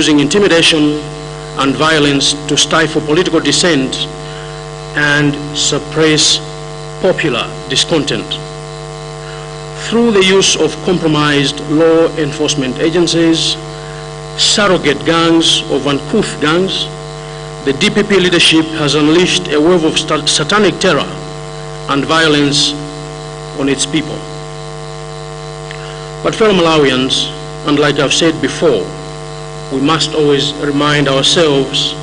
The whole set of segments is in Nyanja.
using intimidation and violence to stifle political dissent and suppress popular discontent. Through the use of compromised law enforcement agencies, surrogate gangs or uncouth gangs, the DPP leadership has unleashed a wave of satanic terror and violence on its people. But fellow Malawians, and like I've said before, we must always remind ourselves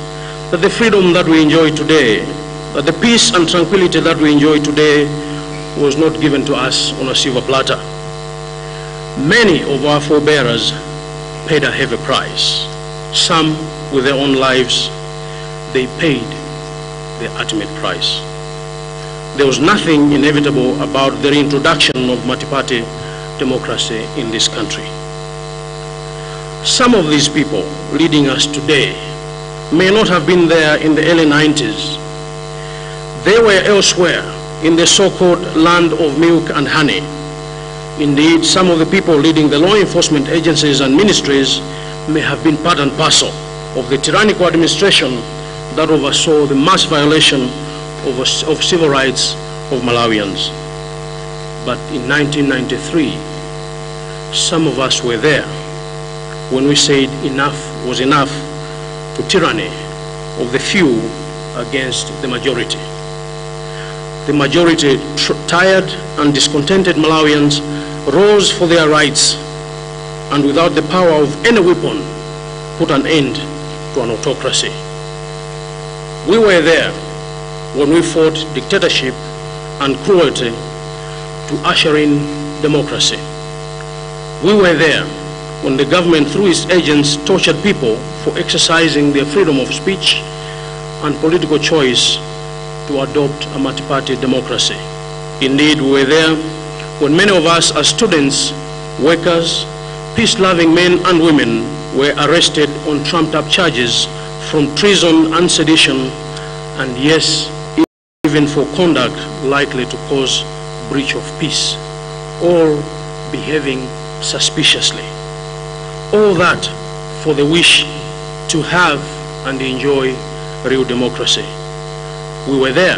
that the freedom that we enjoy today, that the peace and tranquility that we enjoy today was not given to us on a silver platter. Many of our forebearers paid a heavy price. Some with their own lives, they paid the ultimate price. There was nothing inevitable about the reintroduction of multi-party democracy in this country. Some of these people leading us today may not have been there in the early 90s. They were elsewhere in the so-called land of milk and honey. Indeed, some of the people leading the law enforcement agencies and ministries may have been part and parcel of the tyrannical administration that oversaw the mass violation of civil rights of Malawians. But in 1993, some of us were there when we said enough was enough to tyranny of the few against the majority. The majority, tired and discontented Malawians, rose for their rights and without the power of any weapon put an end to an autocracy. We were there when we fought dictatorship and cruelty to usher in democracy. We were there when the government, through its agents, tortured people for exercising their freedom of speech and political choice to adopt a multi-party democracy. Indeed, we were there when many of us as students, workers, peace-loving men and women were arrested on trumped-up charges from treason and sedition, and yes, even for conduct likely to cause breach of peace or behaving suspiciously. All that for the wish to have and enjoy real democracy. We were there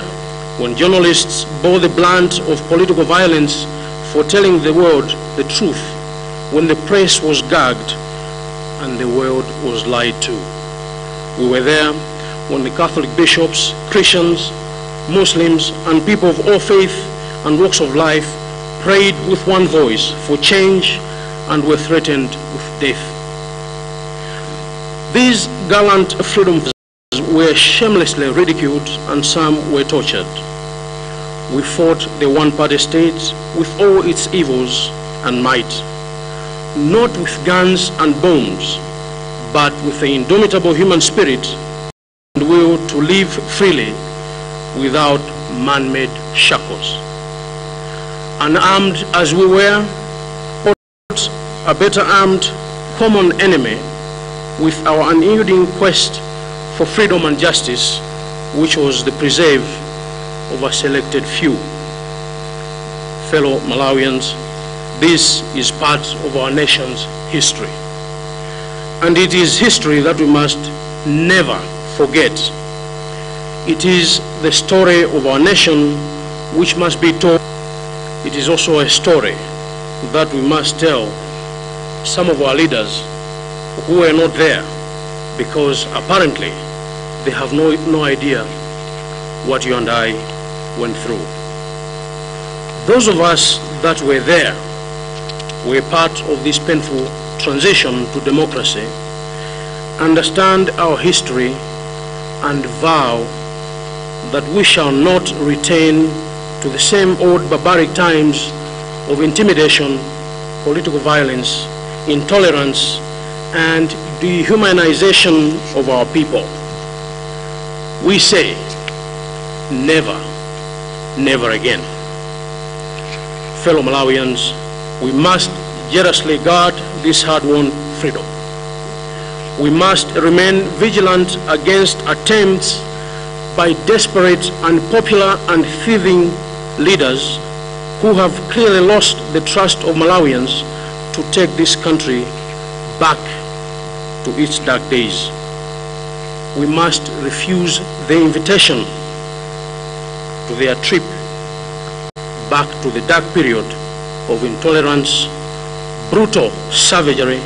when journalists bore the brunt of political violence for telling the world the truth, when the press was gagged and the world was lied to. We were there when the Catholic bishops, Christians, Muslims, and people of all faith and walks of life prayed with one voice for change and were threatened with death. These gallant freedom fighters were shamelessly ridiculed and some were tortured. We fought the one-party state with all its evils and might, not with guns and bombs, but with the indomitable human spirit and will to live freely without man-made shackles. Unarmed as we were, fought a better armed common enemy with our unyielding quest for freedom and justice, which was the preserve of a selected few. Fellow Malawians, this is part of our nation's history. And it is history that we must never forget. It is the story of our nation which must be told. It is also a story that we must tell some of our leaders who were not there, because apparently they have no idea what you and I went through. Those of us that were there were part of this painful transition to democracy, understand our history, and vow that we shall not return to the same old barbaric times of intimidation, political violence, intolerance, and dehumanization of our people. We say, never, never again. Fellow Malawians, we must jealously guard this hard-won freedom. We must remain vigilant against attempts by desperate, unpopular, and thieving leaders who have clearly lost the trust of Malawians to take this country back to its dark days. We must refuse the invitation to their trip back to the dark period of intolerance, brutal savagery,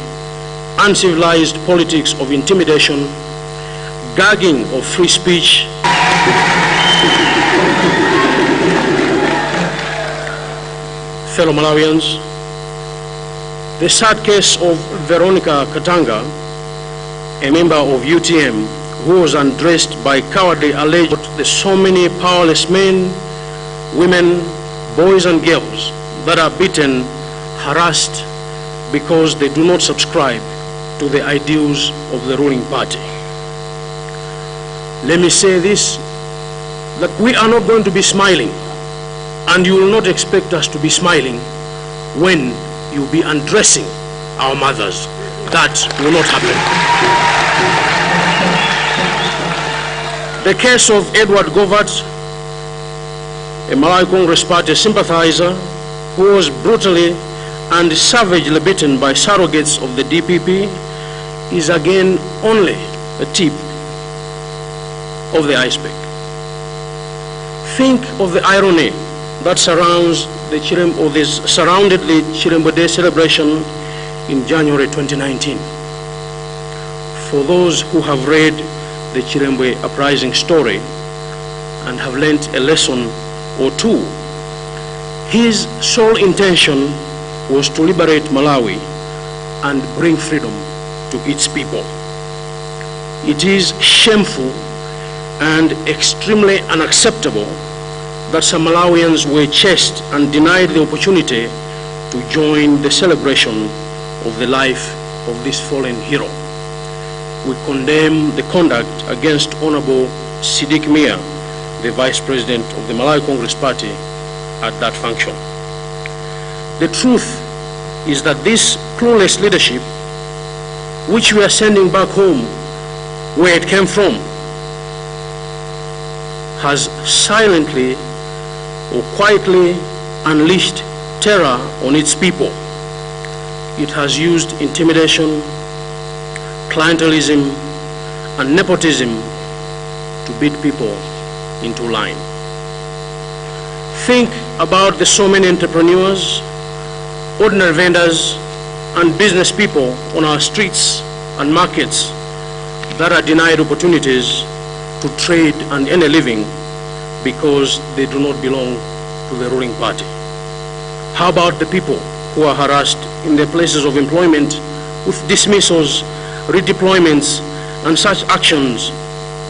uncivilized politics of intimidation, gagging of free speech, fellow Malawians. The sad case of Veronica Katanga, a member of UTM, who was undressed by cowardly alleged the so many powerless men, women, boys and girls that are beaten, harassed because they do not subscribe to the ideals of the ruling party. Let me say this, that we are not going to be smiling, and you will not expect us to be smiling when you'll be undressing our mothers. That will not happen. The case of Edward Govert, a Malawi Congress Party sympathizer who was brutally and savagely beaten by surrogates of the DPP, is again only a tip of the iceberg. Think of the irony that surrounded the Chirembo Day celebration in January 2019. For those who have read the Chirembo uprising story and have learnt a lesson or two, his sole intention was to liberate Malawi and bring freedom to its people. It is shameful and extremely unacceptable that some Malawians were chased and denied the opportunity to join the celebration of the life of this fallen hero. We condemn the conduct against Honorable Siddiq Mia, the Vice President of the Malawi Congress Party, at that function. The truth is that this clueless leadership, which we are sending back home where it came from, has silently or quietly unleashed terror on its people. It has used intimidation, clientelism, and nepotism to beat people into line. Think about the so many entrepreneurs, ordinary vendors, and business people on our streets and markets that are denied opportunities to trade and earn a living because they do not belong to the ruling party. How about the people who are harassed in their places of employment with dismissals, redeployments, and such actions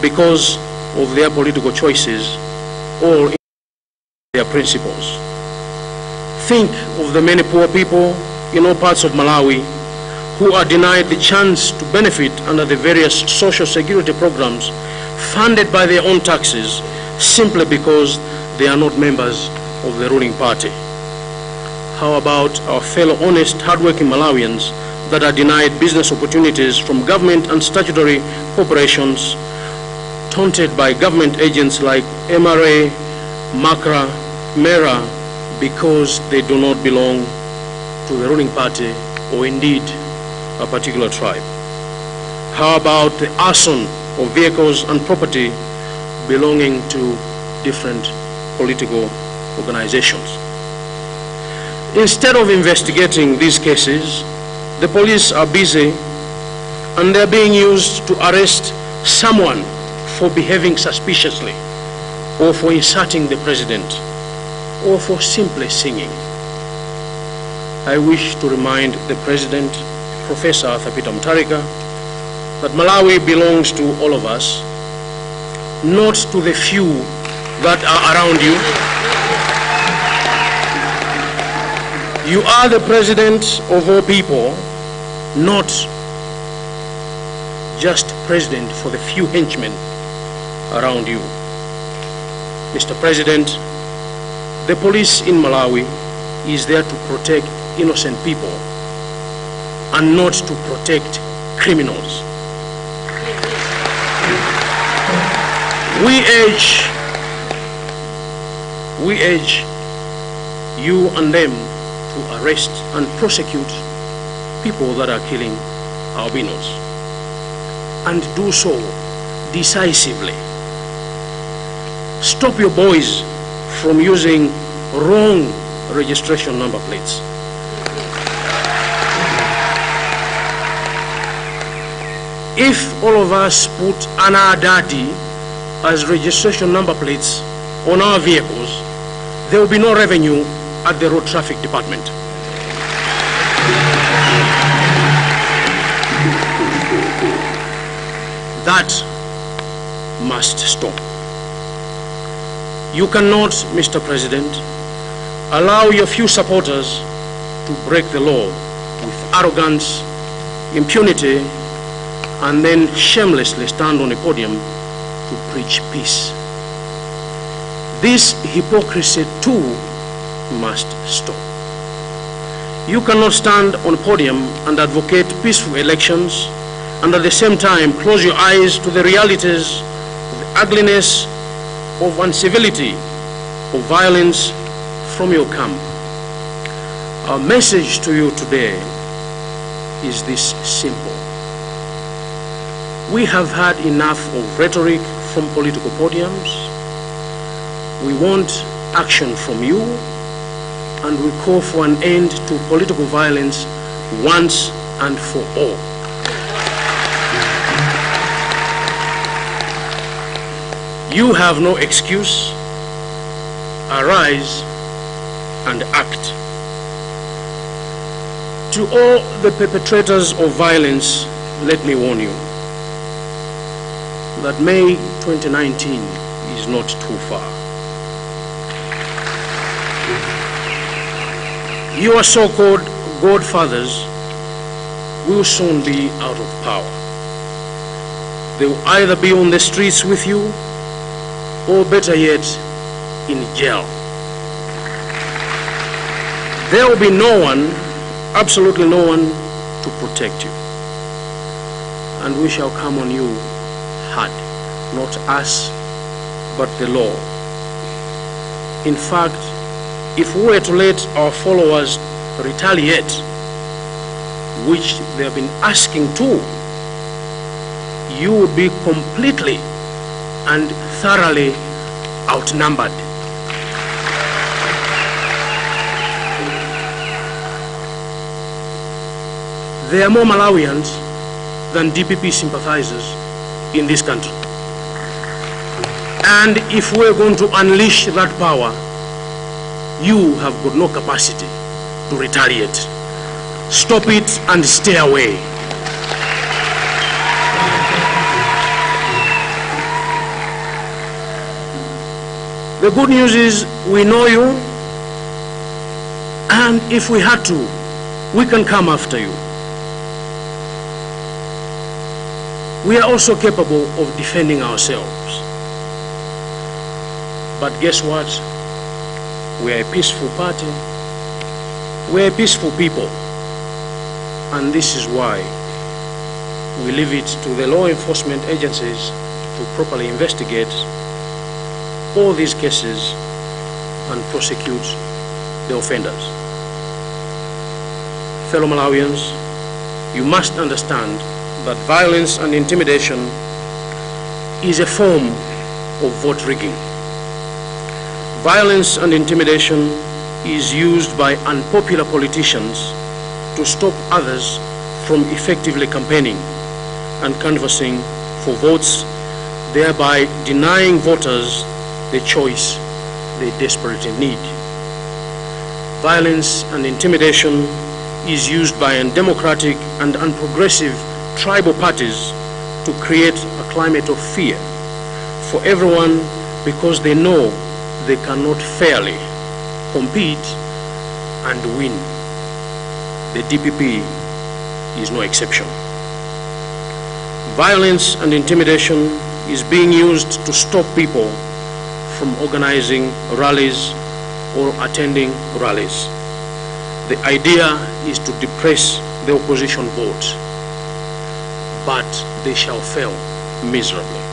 because of their political choices or their principles? Think of the many poor people in all parts of Malawi who are denied the chance to benefit under the various social security programs funded by their own taxes simply because they are not members of the ruling party. How about our fellow honest, hardworking Malawians that are denied business opportunities from government and statutory corporations, taunted by government agents like MRA, MACRA, MERA, because they do not belong to the ruling party or indeed a particular tribe? How about the arson of vehicles and property belonging to different political organizations? Instead of investigating these cases, the police are busy and they're being used to arrest someone for behaving suspiciously, or for insulting the president, or for simply singing. I wish to remind the President, Professor Arthur Peter Mutharika, that Malawi belongs to all of us, not to the few that are around you. You are the President of all people, not just President for the few henchmen around you. Mr. President, the police in Malawi is there to protect innocent people and not to protect criminals. We urge you and them to arrest and prosecute people that are killing albinos. and do so decisively. Stop your boys from using wrong registration number plates. If all of us put Ana Dadi as registration number plates on our vehicles, there will be no revenue at the Road Traffic Department. That must stop. You cannot, Mr. President, allow your few supporters to break the law with arrogance, impunity, and then shamelessly stand on a podium to preach peace. This hypocrisy too must stop. You cannot stand on a podium and advocate peaceful elections and at the same time close your eyes to the realities of the ugliness of incivility, of violence from your camp. Our message to you today is this simple. We have had enough of rhetoric from political podiums. We want action from you, and we call for an end to political violence once and for all. You have no excuse. Arise and act. To all the perpetrators of violence, let me warn you that May 2019 is not too far. Your so-called godfathers will soon be out of power. They will either be on the streets with you, or better yet, in jail. There will be no one, absolutely no one, to protect you. And we shall come on you hard, not us, but the law. In fact, if we were to let our followers retaliate, which they have been asking to, you would be completely and thoroughly outnumbered. There are more Malawians than DPP sympathizers in this country. And if we're going to unleash that power, you have got no capacity to retaliate. Stop it and stay away. The good news is we know you, and if we had to, we can come after you. We are also capable of defending ourselves. But guess what? We are a peaceful party. We are a peaceful people. And this is why we leave it to the law enforcement agencies to properly investigate all these cases and prosecute the offenders. Fellow Malawians, you must understand that violence and intimidation is a form of vote rigging. Violence and intimidation is used by unpopular politicians to stop others from effectively campaigning and canvassing for votes, thereby denying voters the choice they desperately need. Violence and intimidation is used by undemocratic and unprogressive tribal parties to create a climate of fear for everyone because they know they cannot fairly compete and win. The DPP is no exception. Violence and intimidation is being used to stop people from organizing rallies or attending rallies. The idea is to depress the opposition vote, but they shall fail miserably.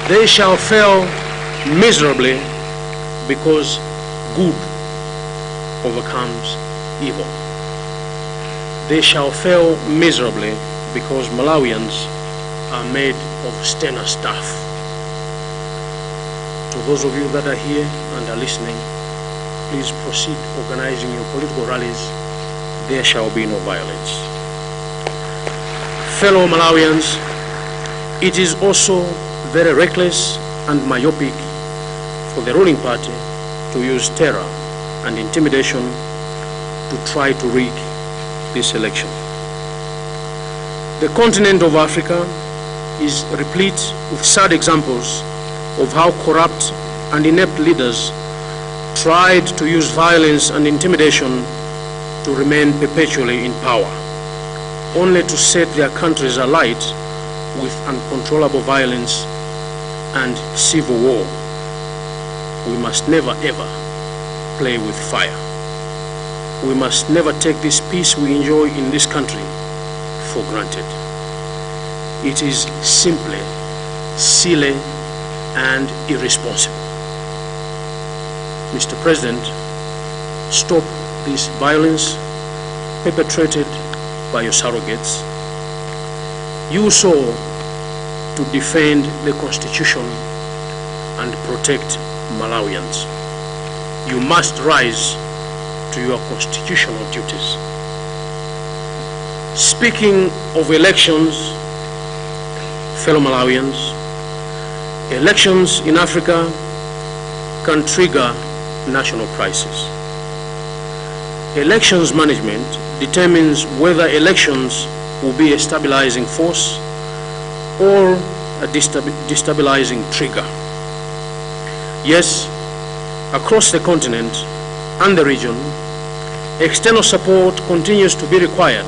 They shall fail miserably because good overcomes evil. They shall fail miserably because Malawians are made of sterner stuff. To those of you that are here and are listening, please proceed organizing your political rallies. There shall be no violence. Fellow Malawians, it is also very reckless and myopic for the ruling party to use terror and intimidation to try to rig this election. The continent of Africa is replete with sad examples of how corrupt and inept leaders tried to use violence and intimidation to remain perpetually in power, only to set their countries alight with uncontrollable violence and civil war. We must never ever play with fire. We must never take this peace we enjoy in this country for granted. It is simply silly and irresponsible. Mr. President, stop this violence perpetrated by your surrogates. You saw to defend the Constitution and protect Malawians. You must rise to your constitutional duties. Speaking of elections, fellow Malawians, elections in Africa can trigger national crisis. Elections management determines whether elections will be a stabilizing force or a destabilizing trigger. Yes, across the continent and the region, external support continues to be required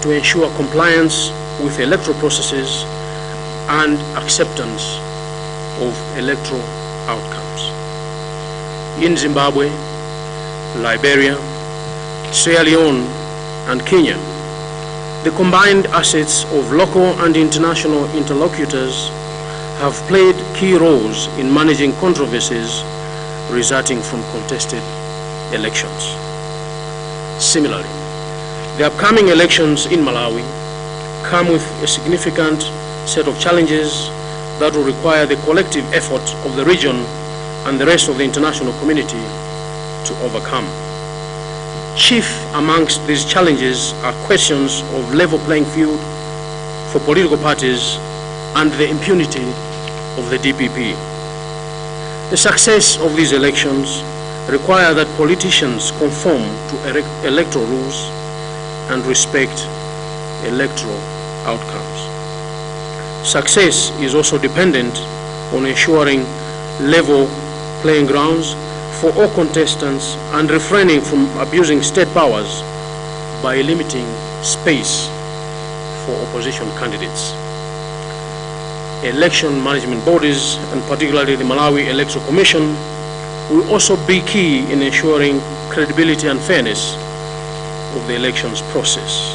to ensure compliance with electoral processes and acceptance of electoral outcomes. In Zimbabwe, Liberia, Sierra Leone, and Kenya, the combined assets of local and international interlocutors have played key roles in managing controversies resulting from contested elections. Similarly, the upcoming elections in Malawi come with a significant set of challenges that will require the collective effort of the region and the rest of the international community to overcome. Chief amongst these challenges are questions of level playing field for political parties and the impunity of the DPP. The success of these elections require that politicians conform to electoral rules and respect electoral outcomes. Success is also dependent on ensuring level playing grounds for all contestants and refraining from abusing state powers by limiting space for opposition candidates. Election management bodies, and particularly the Malawi Electoral Commission, will also be key in ensuring credibility and fairness of the elections process.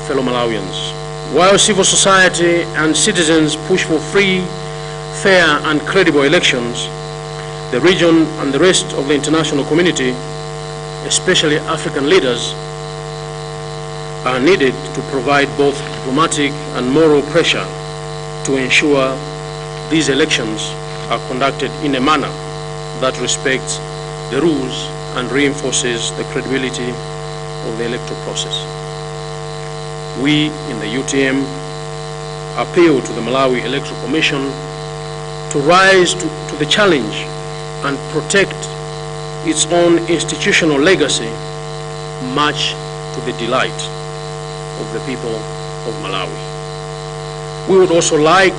Fellow Malawians, while civil society and citizens push for free, fair and credible elections, the region and the rest of the international community, especially African leaders, are needed to provide both diplomatic and moral pressure to ensure these elections are conducted in a manner that respects the rules and reinforces the credibility of the electoral process. We in the UTM appeal to the Malawi Electoral Commission to rise to the challenge and protect its own institutional legacy, much to the delight of the people of Malawi. We would also like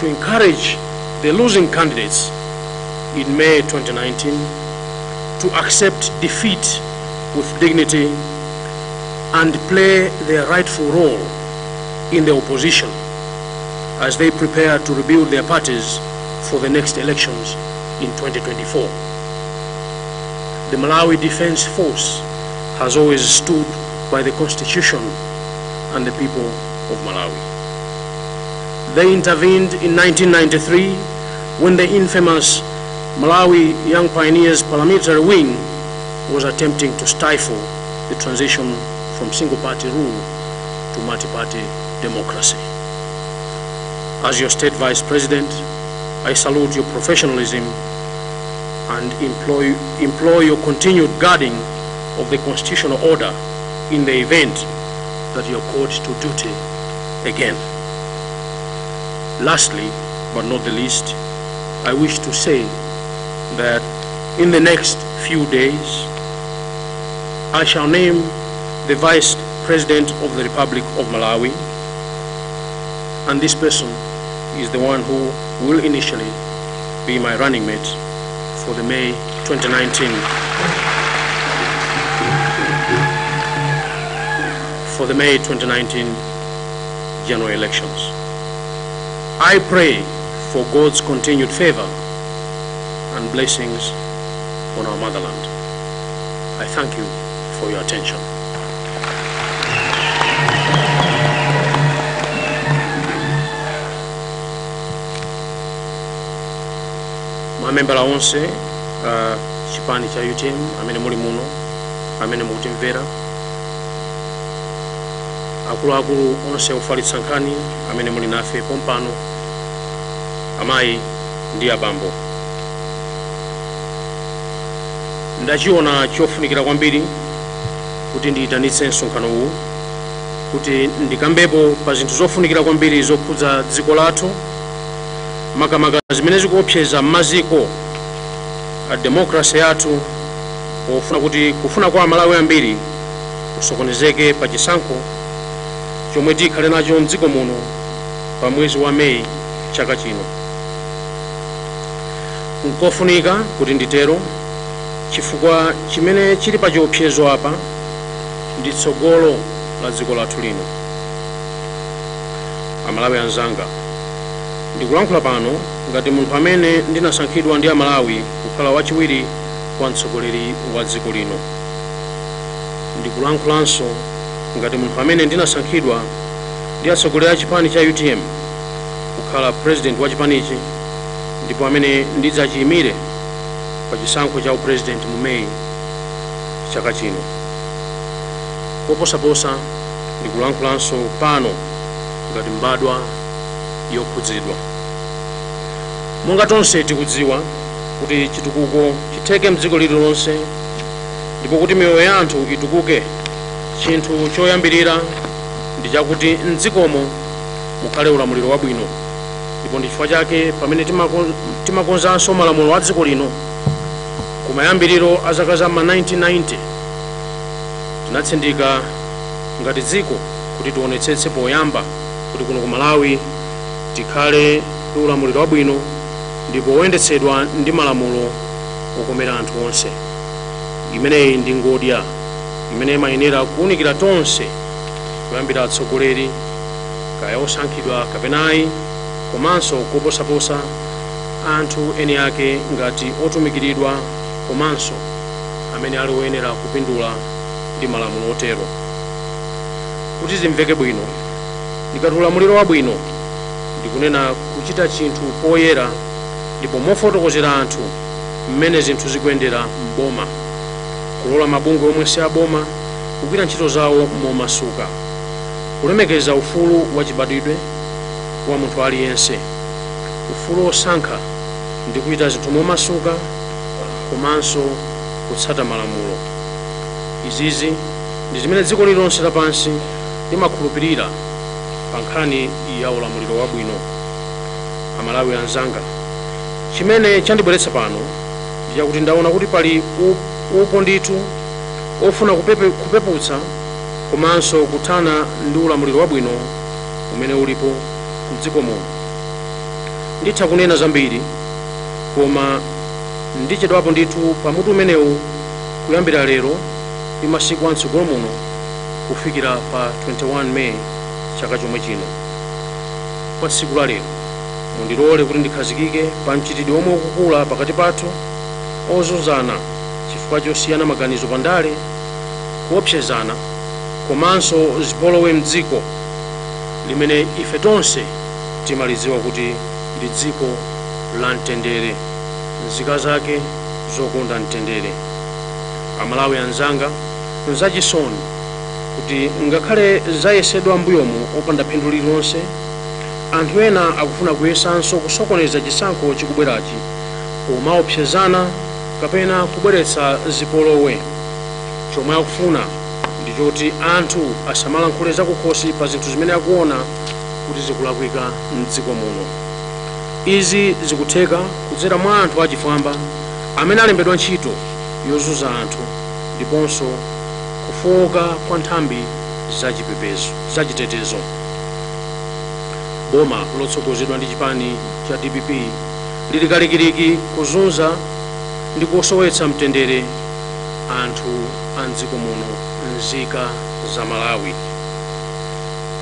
to encourage the losing candidates in May 2019 to accept defeat with dignity and play their rightful role in the opposition as they prepare to rebuild their parties for the next elections in 2024. The Malawi Defense Force has always stood by the Constitution and the people of Malawi. They intervened in 1993 when the infamous Malawi Young Pioneers Parliamentary Wing was attempting to stifle the transition from single-party rule to multi-party democracy. As your State Vice President, I salute your professionalism and implore your continued guarding of the constitutional order in the event that you are called to duty again. Lastly, but not the least, I wish to say that in the next few days, I shall name the Vice President of the Republic of Malawi, and this person is the one who will initially be my running mate for the May 2019 general elections. I pray for God's continued favor and blessings on our motherland. I thank you for your attention. Mamembala onse chipani cha UTM amene muli muno amene mukutimvera, akuluakulu onse ofalitsa nkhani amene muli nafe pompano, amayi ndi abambo, ndachiona chofunikira kwambiri kuti ndiyitanitse msonkhano uwu kuti ndikambepo pa zinthu zofunikira kwambiri zokhudza dziko lathu, makamaka zimene zikuopseza maziko a demokrasi yathu, pofuna kuti kufuna kwa Malawi ambiri kusokonezeke pa chisankho chomwe tikhale nacho mdziko muno pa mwezi wa Meyi chaka chino. Nkofunika kuti nditero chifukwa chimene chili pa chiopsezo apa ndi tsogolo la dziko lathu lino. Amalawi anzanga, ndikulankhula pano ngati munthu amene ndinasankhidwa ndi Amalawi kukhala wachiwiri kwa mtsogoleri wa dziko lino. Ndikulankhulanso ngati munthu amene ndinasankhidwa ndi atsogoleri a chipani cha UTM kukhala president wa chipanichi, ndipo amene ndidzachiyimire pa chisankho cha upresident mu Meyi chaka chino. Poposaposa ndikulankhulanso pano ngati mbadwa yokhudzidwa. Monga tonse tikudziwa kuti chitukuko chitheke mdziko lililonse ndipo kuti miyoyo ya anthu itukuke, chinthu choyambirira ndi chakuti mdzikomo mukhale ulamuliro wabwino. Ndipo ndi chifukwa chake pamene timakonzanso malamulo a dziko lino kumayambiriro a zaka za ma 1990 tinatsindika ngati dziko kuti tionetsetse poyamba kuti kuno ku Malawi tikhale ndi ulamuliro wabwino ndipo woyendetsedwa ndi malamulo okomera anthu onse. Imeneyi ndi ngodya imene imayenera kuwunikira tonse, kuyambira atsogoleri kaya osankhidwa kapenayi, komanso koposaposa anthu eni ake ngati otumikiridwa, komanso amene ali oyenera kupindula ndi malamulo otero. Kuti zimveke bwino, ndikati ulamuliro wabwino ndikunena kuchita chinthu poyera ndipo mofotokozera anthu mmene zinthu zikuyendera m'boma, kulola mabungwe omwe si aboma kugwira ntchito zawo momasuka, kulemekeza ufulu wachibadwidwe wa munthu aliyense, ufulu osankha ndi kuchita zinthu momasuka, komanso kutsata malamulo. Izizi ndi zimene dziko lililonse lapansi limakhulupirira pa nkhani ya ulamuliro wabwino. Amalawi anzanga, chimene chandibweretsa pano ndi chakuti ndaona kuti pali upo ndithu ofuna kupeputsa komanso kuthana ndi ulamuliro wabwino umene ulipo mdziko muno. Nditha kunena zambiri, koma ndichedwapo ndithu pamutu umenewu kuyambira lero ndi masiku amtsogolo muno kufikira pa 21 Meyi chaka chomwe chino. Kwa tsiku la lero mundilole kuti ndikhazikike pa mchitidwe omwe ukukula pakati pathu ozunzana chifukwa chosiyana maganizo pandale, kuopsezana, komanso zipolowe mdziko limene ife tonse timalidziwa kuti ndi dziko la mtendere, nzika zake zokonda mtendere. Amalawi anzanga, nzachisoni kuti ngakhale zayesedwa mbuyomu opanda phindu lililonse, anthu ena akufuna kuyesanso kusokoneza chisankho chikubwerachi pomaopsezana kapena kubweretsa zipolowe. Chomwe akufuna ndi choti anthu asamalankhule zakukhosi pa zinthu zimene akuona kuti zikulakwika m'dziko muno. Izi zikutheka kudzera mwa anthu achifwamba amene alembedwa ntchito yozunza anthu ndiponso kufowoka kwa nthambi zachitetezo. Boma lotsogozedwa ndi chipani cha DPP lili kalikiliki kuzunza ndi kusowetsa mtendere anthu a m'dziko muno nzika za Malawi.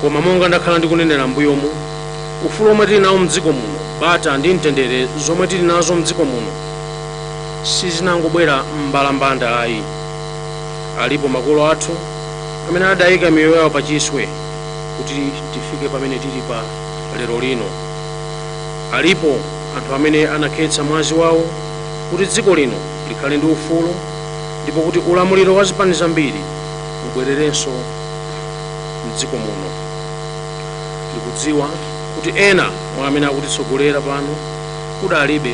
Koma monga ndakhala ndikunenera mbuyomu, ufulu omwe tili nawo m'dziko muno, bata ndi mtendere zomwe tili nazo m'dziko muno sizinangobwera m'mbalambanda ayi. Alipo makolo athu amene adayika miyoyo yawo pachiswe kuti tifike pamene tili pa lero lino. Alipo anthu amene anakhetsa mwazi wawo kuti dziko lino likhale ndi ufulu ndipo kuti ulamuliro wa zipani zambiri ubwererenso m'dziko muno. Ndikudziwa kuti ena mwa amene akutitsogolera pano kudalibe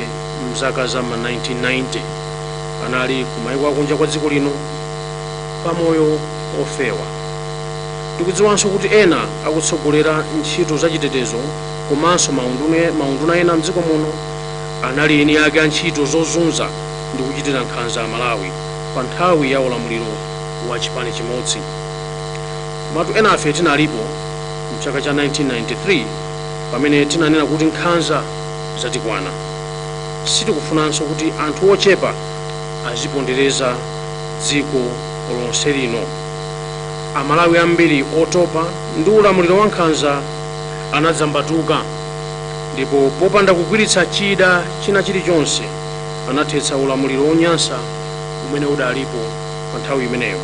mzaka za 1990 anali kumayiko akunja kwa dziko lino pamoyo ofewa. Ndikudziwanso kuti ena akutsogolera ntchito zachitetezo komanso maunduna ena m'dziko muno anali eni ake a ntchito zozunza ndi kuchitira nkhanza a Malawi pa nthawi ya ulamuliro wa chipani chimodzi. Matu ena afe tinalipo mchaka cha 1993 pamene tinanena kuti nkhanza zatikwana. Sitikufunanso kuti anthu ochepa azipondereza dziko lonse lino. Amalawi ambiri otopa ndi ulamuliro wa nkhanza anadzambatuka, ndipo popanda kugwiritsa chida china chilichonse anathetsa ulamuliro wonyansa umene udalipo pa nthawi imeneyo.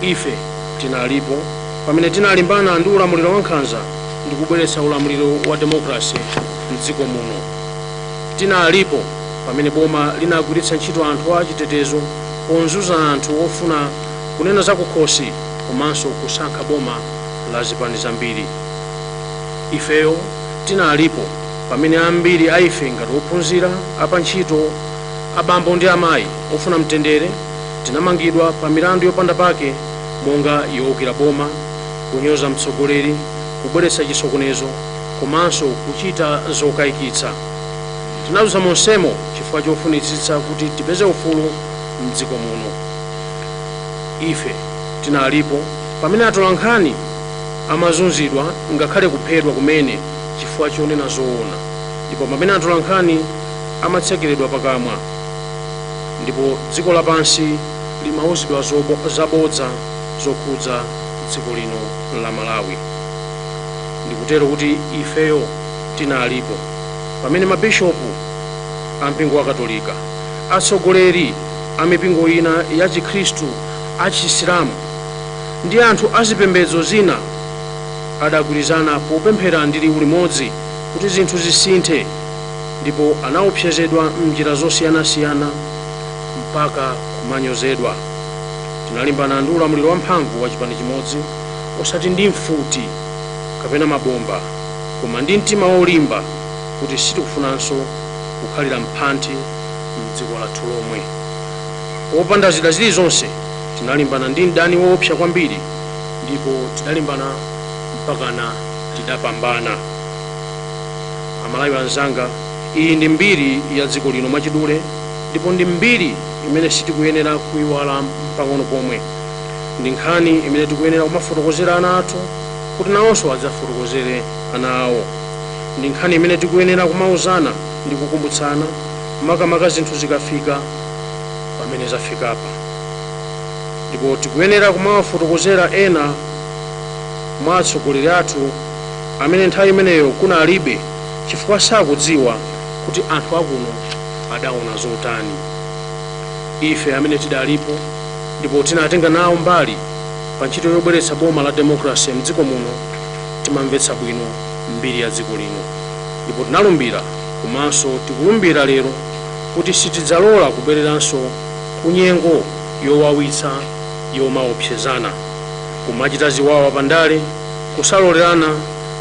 Ife tinalipo pamene tinalimbana ndi ulamuliro wa nkhanza ndi kubweretsa ulamuliro wa demokrasi m'dziko muno. Tinalipo pamene boma linagwiritsa ntchito anthu a chitetezo ponzuza anthu ofuna kunena zakukhosi komanso kusankha boma la zipani zambiri. Ifeyo tinalipo pamene ambiri a ife ngati ophunzira apa ntchito, abambo ndi amayi ofuna mtendere tinamangidwa pa milandu yopanda pake monga yowukira boma, kunyoza mtsogoleri, kubweretsa chisokonezo komanso kuchita zokayikitsa. Tinaluza monsemo chifukwa chofunitsitsa kuti tipeze ufulu m'dziko muno. Ife tinalipo pamene atolankhani amazunzidwa ngakhale kuphedwa kumene chifukwa chonena zoona, ndipo pamene atolankhani amatsekeredwa pakamwa, ndipo dziko lapansi limauzidwa zabodza zokhudza dziko lino la Malawi. Ndikutero kuti ifeyo tinalipo pamene mabishopu a mpingo wa Katolika, atsogoleri a mipingo ina ya Chikhristu, a Chisilamu ndi anthu azipembedzo zina adagwirizana popemphera ndi liwu limodzi kuti zinthu zisinthe, ndipo anaopsezedwa m'njira zosiyanasiyana mpaka kumanyozedwa. Tinalimbana ndi ulamuliro wamphamvu wa chipani chimodzi, osati ndi mfuti kapena mabomba, koma ndi mtima wolimba kuti sitikufunanso kukhalira mphanthi m'dziko lathu lomwe. Popanda zida zilizonse tinalimbana ndi mdani woopsa kwambiri, ndipo tinalimbana mpakana tidapambana. Amalawi anzanga, iyi ndi mbiri ya dziko lino mwachidule, ndipo ndi mbiri imene sitikuyenera kuyiwala pang'ono pomwe. Ndi nkhani imene tikuyenera kumafotokozera ana athu kuti nawonso adzafotokozere ana awo. Ndi nkhani imene tikuyenera kumauzana ndi kukumbutsana makamaka zinthu zikafika pamene zafikapa, ndipo tikuyenera kumafotokozera ena mwa atsogoleri athu amene nthawi imeneyo kunalibe chifukwa sakudziwa kuti anthu akuno adaona zotani. Ife amene tidalipo ndipo tinatenga nawo mbali pa ntchito yobweretsa boma la demokrasi m'dziko muno timamvetsa bwino mbiri ya dziko lino, ndipo tinalumbira komanso tikulumbira lero kuti sitidzalola kubwereranso kunyengo yowawitsa yomaopsezana. kumachita ziwawa pandale, kusalolerana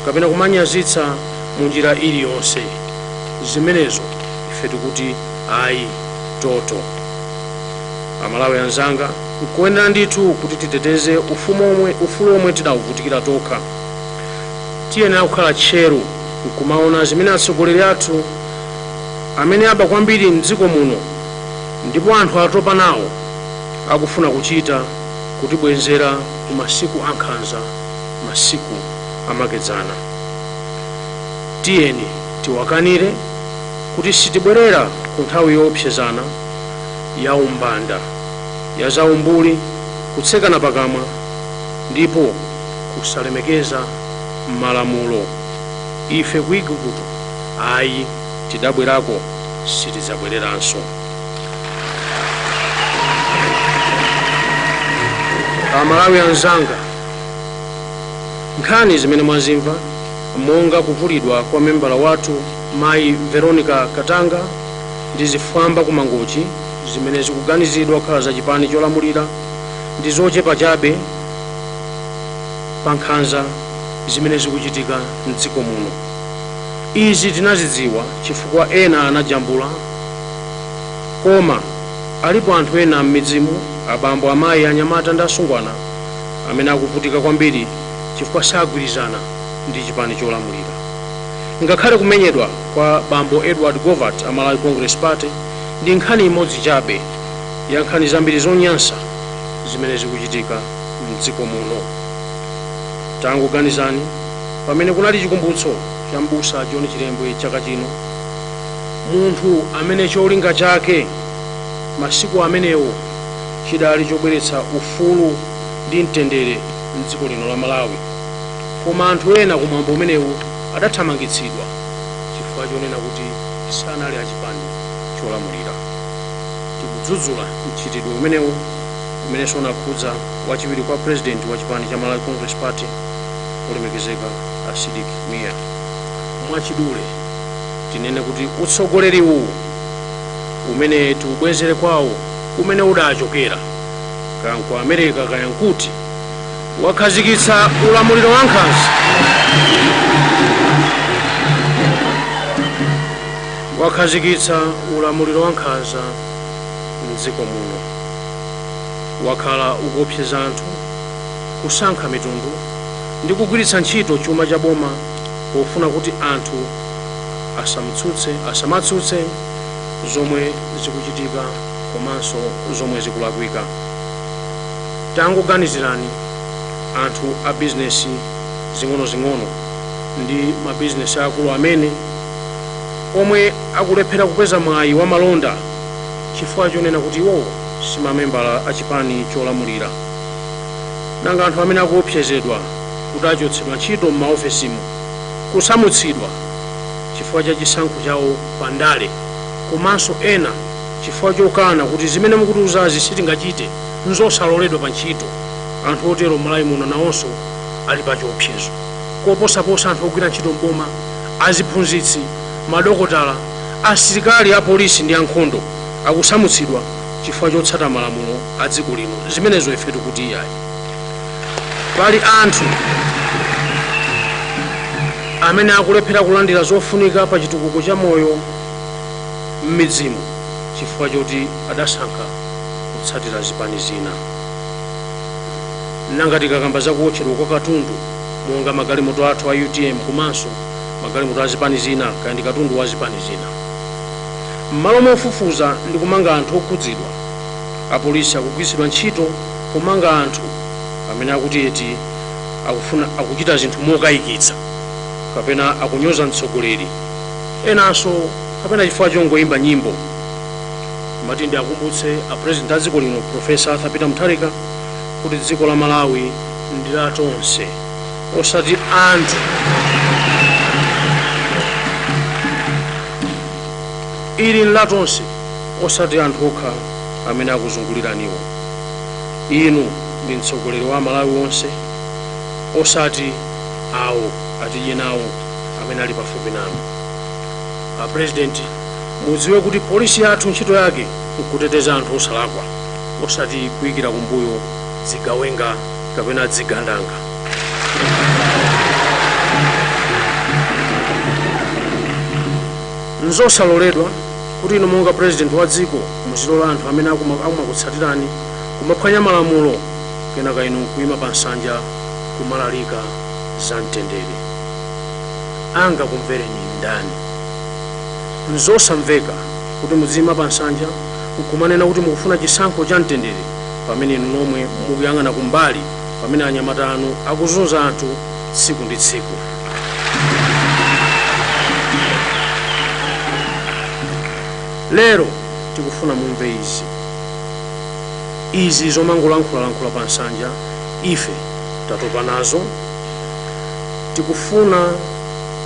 kapena kumanyazitsa mu njira iliyonse. Zimenezo ife tikuti ayi toto. Amalawi anzanga, nkuyenera ndithu kuti titeteze ufulu omwe tidawuvutikira tokha. Tiyenera kukhala tcheru nkumaona zimene atsogoleri athu amene aba kwambiri mdziko muno ndipo anthu atopa nawo akufuna kuchita kutibwezera ku masiku ankhanza, masiku amakedzana. Tiyeni tiwakanire kuti sitibwerera ku nthawi yoopsezana ya umbanda, ya zaumbuli, kutsekana pakamwa ndipo kusalemekeza malamulo. Ife ku Igupto ayi tidabwerako, sitizabwereranso. Amalawi anzanga, nkhani zimene mwazimva monga kuvulidwa kwa membala wathu Mayi Veronica Katanga ndi zifwamba ku Mangochi zimene zikuganizidwa kukhala za chipani cholamulira ndi zochepa chabe pa nkhanza zimene zikuchitika mdziko muno. Izi tinazidziwa chifukwa ena anajambula, koma alipo anthu ena m'midzimu, abambo, amayi, anyamata ndi asungwana amene akuvutika kwambiri chifukwa sagwirizana ndi chipani cholamulira. Ngakhale kumenyedwa kwa bambo Edward Govert Amalawi Congress Party ndi nkhani imodzi chabe ya nkhani zambiri zonyansa zimene zikuchitika mdziko muno. Tangoganizani pamene kunali chikumbutso cha m'busa John Chilembwe chaka chino, munthu amene cholinga chake masiku amenewo chidali chobweretsa ufulu ndi mtendere mdziko lino la Malawi, koma anthu ena kumwambo umenewu adathamangitsidwa chifukwa chonena kuti sanali achipani cholamulira. Tikudzudzula mchitidwe umenewu umene unakhudza wachiwiri kwa president wa chipani cha Malawi Congress Party olemekezeka Asidik Mia. Mwachidule tinene kuti utsogoleri uwu umene tiubwezere kwawo umene udachokera kaya ku America kaya nkuti wakhazikitsa ulamuliro wankhanza, wakhazikitsa ulamuliro wankhanza mdziko muno. Wakhala ukuopseza anthu, kusankha mitundu ndi kugwiritsa ntchito chuma cha boma pofuna kuti anthu asamatsutse zomwe zikuchitika komanso zomwe zikulakwika. Tangoganizirani anthu a bizinesi zing'ono ndi mabizinesi akulu amene omwe akulephera kupeza mwayi wa malonda chifukwa chonena kuti iwowo si mamembala a chipani cholamulira. Nanga anthu amene akuopsezedwa kuti achotsedwa ntchito m'maofesimu, kusamutsidwa chifukwa cha chisankho chawo pandale, komanso ena chifukwa chokana kuti zimene mukutiuzazi sitingachite nzosaloledwa pa ntchito. Anthu otero Malawi muno nawonso ali pa chiopsezo. Koposaposa anthu ogwira ntchito mboma, aziphunzitsi, madokotala, asilikali, apolisi ndi ankhondo akusamutsidwa chifukwa chotsata malamulo a dziko lino. Zimenezo ife tikuti iyayi. Pali anthu amene akulephera kulandira zofunika pa chitukuko cha moyo m'midzimu chifukwa choti adasankha kutsatira zipani zina. Nanga tikakamba zakuotchedwa kwa katundu monga magalimoto athu a UTM komanso magalimoto a zipani zina kaya ndi katundu wa zipani zina. M'malo mofufuza ndi kumanga anthu okhudzidwa, apolisi akugwiritsidwa ntchito kumanga anthu amene akuti eti akuchita zinthu mokayikitsa kapena akunyoza mtsogoleri, enanso kapena chifukwa chongoyimba nyimbo. Mati ndi akumbutse a president a dziko lino Professor Arthur Peter Mutharika kuti dziko la Malawi ndi la tonse, osati anthu. Ili la tonse, osati anthu okha amene akuzunguliraniwo. Inu ndi mtsogoleri wa Malawi onse, osati awo atidye nawo amene ali pafupi nanu. A president, mudziwe kuti polisi yathu ntchito yake nkuteteza anthu osalakwa, osati kuyikira kumbuyo zigawenga kapena adzigandanga. Nzosaloledwa kuti inu monga president wa dziko muzilola anthu amene akumakutsatirani kumaphwanya malamulo kenaka inu kuyima pa nsanja kumalalika za mtendere. Angakumvereni ndani? Nzosamveka kuti muzima pa nsanja nkumanena kuti mukufuna chisankho cha mtendere pamene inu nomwe mukuyang'ana kumbali pamene anyamata anu akuzunza anthu tsiku ndi tsiku. Lero tikufuna mumve izi zomangolankhula pa nsanja ife tatopa nazo. Tikufuna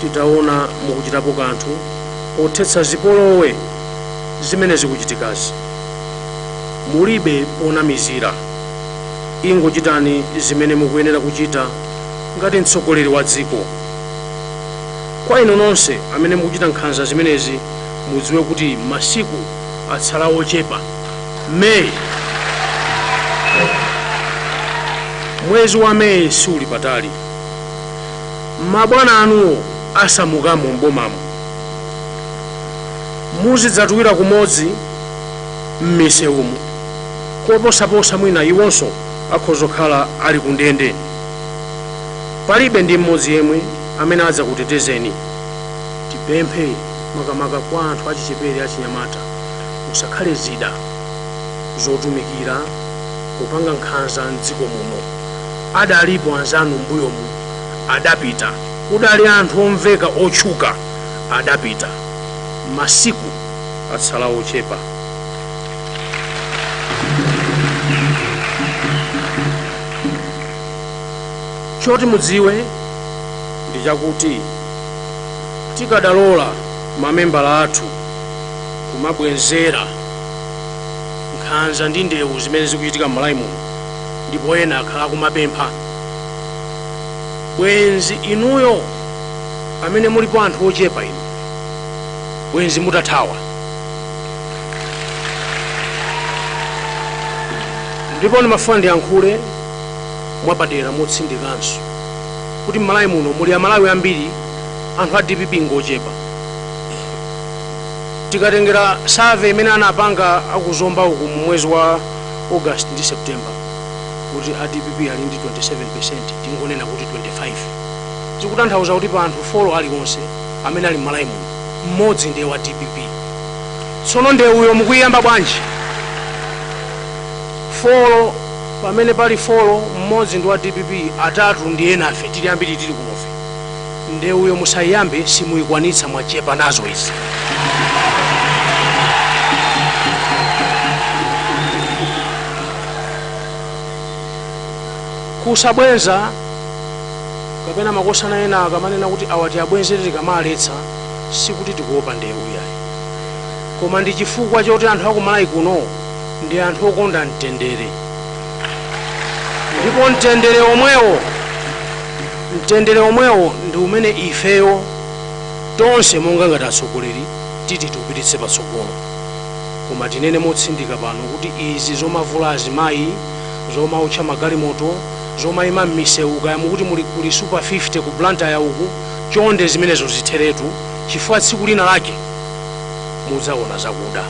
titaona mukuchitapo kanthu pothetsa zipolowe zimene zikuchitikazi. Mulibe ponamizira, ingochitani zimene mukuyenera kuchita ngati mtsogoleri wa dziko. Kwa inu nonse amene mukuchita nkhanza zimenezi mudziwe kuti masiku atsala ochepa. Meyi, mwezi wa Meyi suli patali. Mabwana anuwo asamukamo mbomamo. Muzidzatuwira kumodzi m'misewumu koposaposa mwina iwonso akhozokhala ali kundende. Palibe ndi mmodzi yemwe amene adzakutetezeni. Tipemphe makamaka kwa anthu achichepere achinyamata musakhale zida zotumikira kupanga nkhanza m'dziko muno. Adalipo anzanu m'mbuyomu adapita, kudali anthu omveka otchuka adapita. Masiku atsala ochepa. Choti mudziwe ndi chakuti tikadalola mamembala athu kumabwenzera nkhanza ndi ndewu zimene zikuchitika m'Malawi muno ndipo ena akhala kumapempha, bwenzi inuyo amene mulipo anthu ochepa inu, bwenzi mutathawa. Ndipo ndimafuna ndiyankhule mwapadera motsindikanso kuti m'Malawi muno muli Amalawi ambiri anthu a DPP ngochepa. Tikatengera survey imene anapanga akuzomba uku mu mwezi wa August ndi September kuti a DPP ali ndi 27%, tingonena kuti 25. Zikutanthauza kuti pa anthu 4 aliwonse amene ali m'Malawi muno mmodzi ndiye wa DPP. Tsono ndewuyo mukuyamba bwanji? 4 pamene pali 4 mmodzi ndi wa DPP, atatu ndi enafe tili ambiri tili kunofe. Ndewuyo musayambe simuyikwanitsa mwachepa nazo izi. Kusabwenza kapena makosana ena akamanena kuti awati abwenzere tikamaletsa sikuti tikuopa ndewu yayi, koma ndi chifukwa choti anthu akumalawi kuno ndi anthu okonda mtendere. Ndipo mtendere omwewo ndi umene ifeyo tonse monga ngati atsogoleri titi tiupititse patsogolo. Koma tinene motsindika pano kuti izi zomavula azimayi, zomautcha magalimoto, zomayima m'misewu kaya mukuti muli kuli super 50 ku Blantyre uku, chonde zimenezo zitheretu chifukwa tsiku lina lake mudzaona zakuda.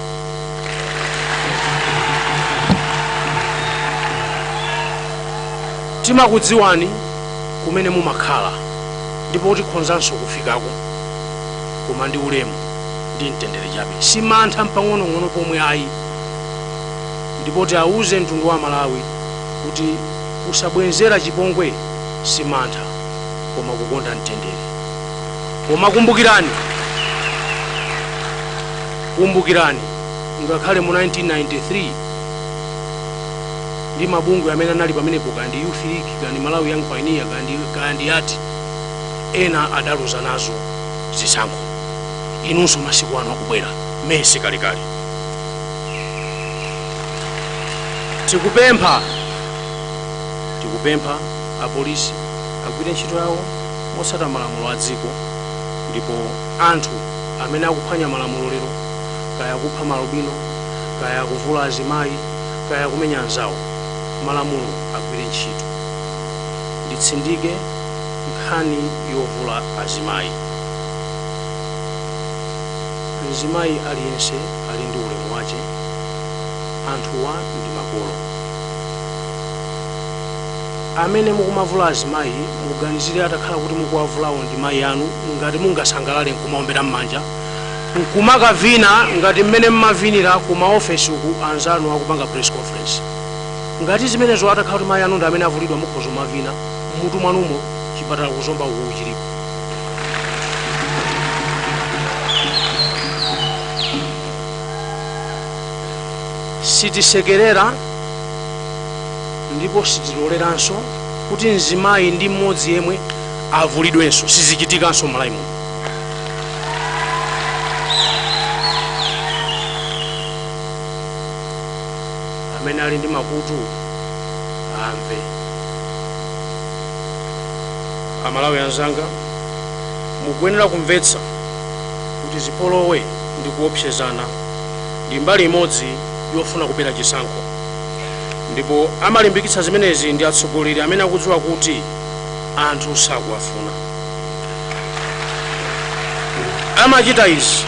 Timakudziwani kumene mumakhala ndipo tikhonzanso kufikako, koma ndi ulemu ndi mtendere chabe, si mantha mpang'onong'ono pomwe ayi. Ndipo tiauze mtundu wa Malawi kuti kusabwenzera chipongwe si mantha koma kukonda mtendere. Koma kumbukirani ngakhale mu 1993 ndi mabungwe amene anali pamenepo kandi Youth League kandi Malawi Young Pioneer kandi ati ena adaluza nazo zisankho. Inunso masiku ano akubwera mesi kalikali. Tikupempha apolisi agwire ntchito yawo motsata malamulo a dziko, ndipo anthu amene akuphwanya malamulo lero, kaya kupha malubino, kaya kuvula azimayi, kaya kumenya anzawo, malamulo agwire ntchito. nditsindike nkhani yovula azimayi. Mzimayi aliyense ali ndi ulemu wace, anthuwa ndi makolo. Amene mukumavula azimayi muganizire atakhala kuti mukuwavulawo ndi mayi anu, ngati mungasangalale nkumaombera m'manja nkumakavina ngati mmene mmavinira ku maofesi uku anzanu akupanga press conference. Ngati zimenezo atakhala kuti mayi anu ndi amene avulidwa mukhoza mavina mmutu mwanumo chipatala kuzomba uku chilipo. Sitisekerera ndipo sitiloleranso kuti mzimayi ndi mmodzi yemwe avulidwenso, sizichitikanso m'malawi muno. Amene ali ndi makutu amve. Amalawi anzanga, mukuyenera kumvetsa kuti zipolowe ndi kuopsezana ndi mbali imodzi yofuna kupera chisankho, ndipo amalimbikitsa zimenezi ndi atsogoleri amene akudziwa kuti anthu sakuwafuna. Amachita izi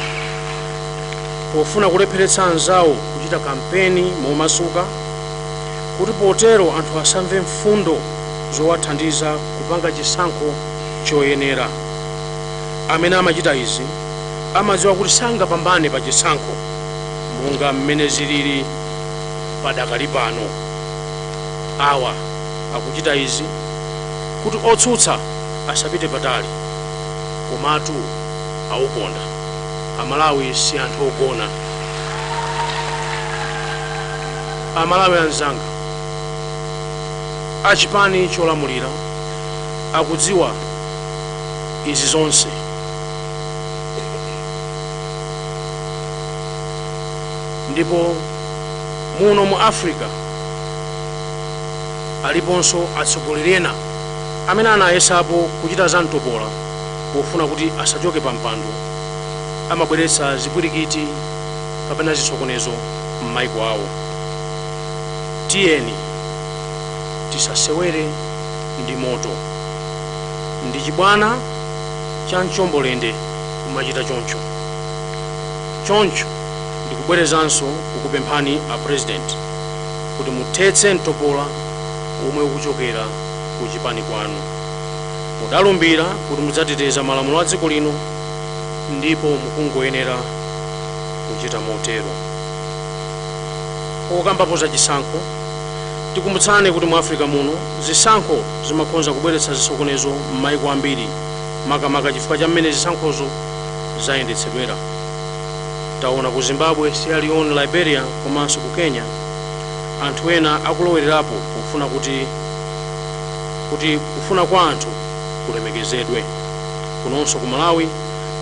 pofuna kulepheretsa anzawo kuchita kampeni momasuka, kuti potero anthu asamve mfundo zowathandiza kupanga chisankho choyenera. Amene amachita izi amadziwa kuti sangapambane pa chisankho monga mmene zilili padakali pano. Awa akuchita izi kuti otsutsa asapite patali, komatu aukonda. Amalawi si anthu ogona. Amalawi anzanga, achipani cholamulira akudziwa izi zonse. Ndipo muno mu Africa aliponso atsogoleri ena amene anayesapo kuchita za mtopola pofuna kuti asachoke pa mpando, amabweretsa zipwirikiti kapena zisokonezo m'mayiko awo. Tiyeni tisasewere ndi moto. Ndi chibwana cha mchombolende kumachita choncho. Choncho ndikubwerezanso kukupemphani a president kuti muthetse mtopola omwe ukuchokera ku chipani kwanu. Mudalumbira kuti mudzateteza malamulo a dziko lino, ndipo mukungoyenera kuchita motero. Pokambapo za chisankho, tikumbutsane kuti mu Africa muno zisankho zimakhonza kubweretsa zisokonezo m'mayiko ambiri, makamaka chifukwa cha mmene zisankhozo zayendetsedwera. Taona ku Zimbabwe, Sierra Leone, Liberia komanso ku Kenya anthu ena akulowererapo kufuna kuti kufuna kwa anthu kulemekezedwe. Kunonso ku Malawi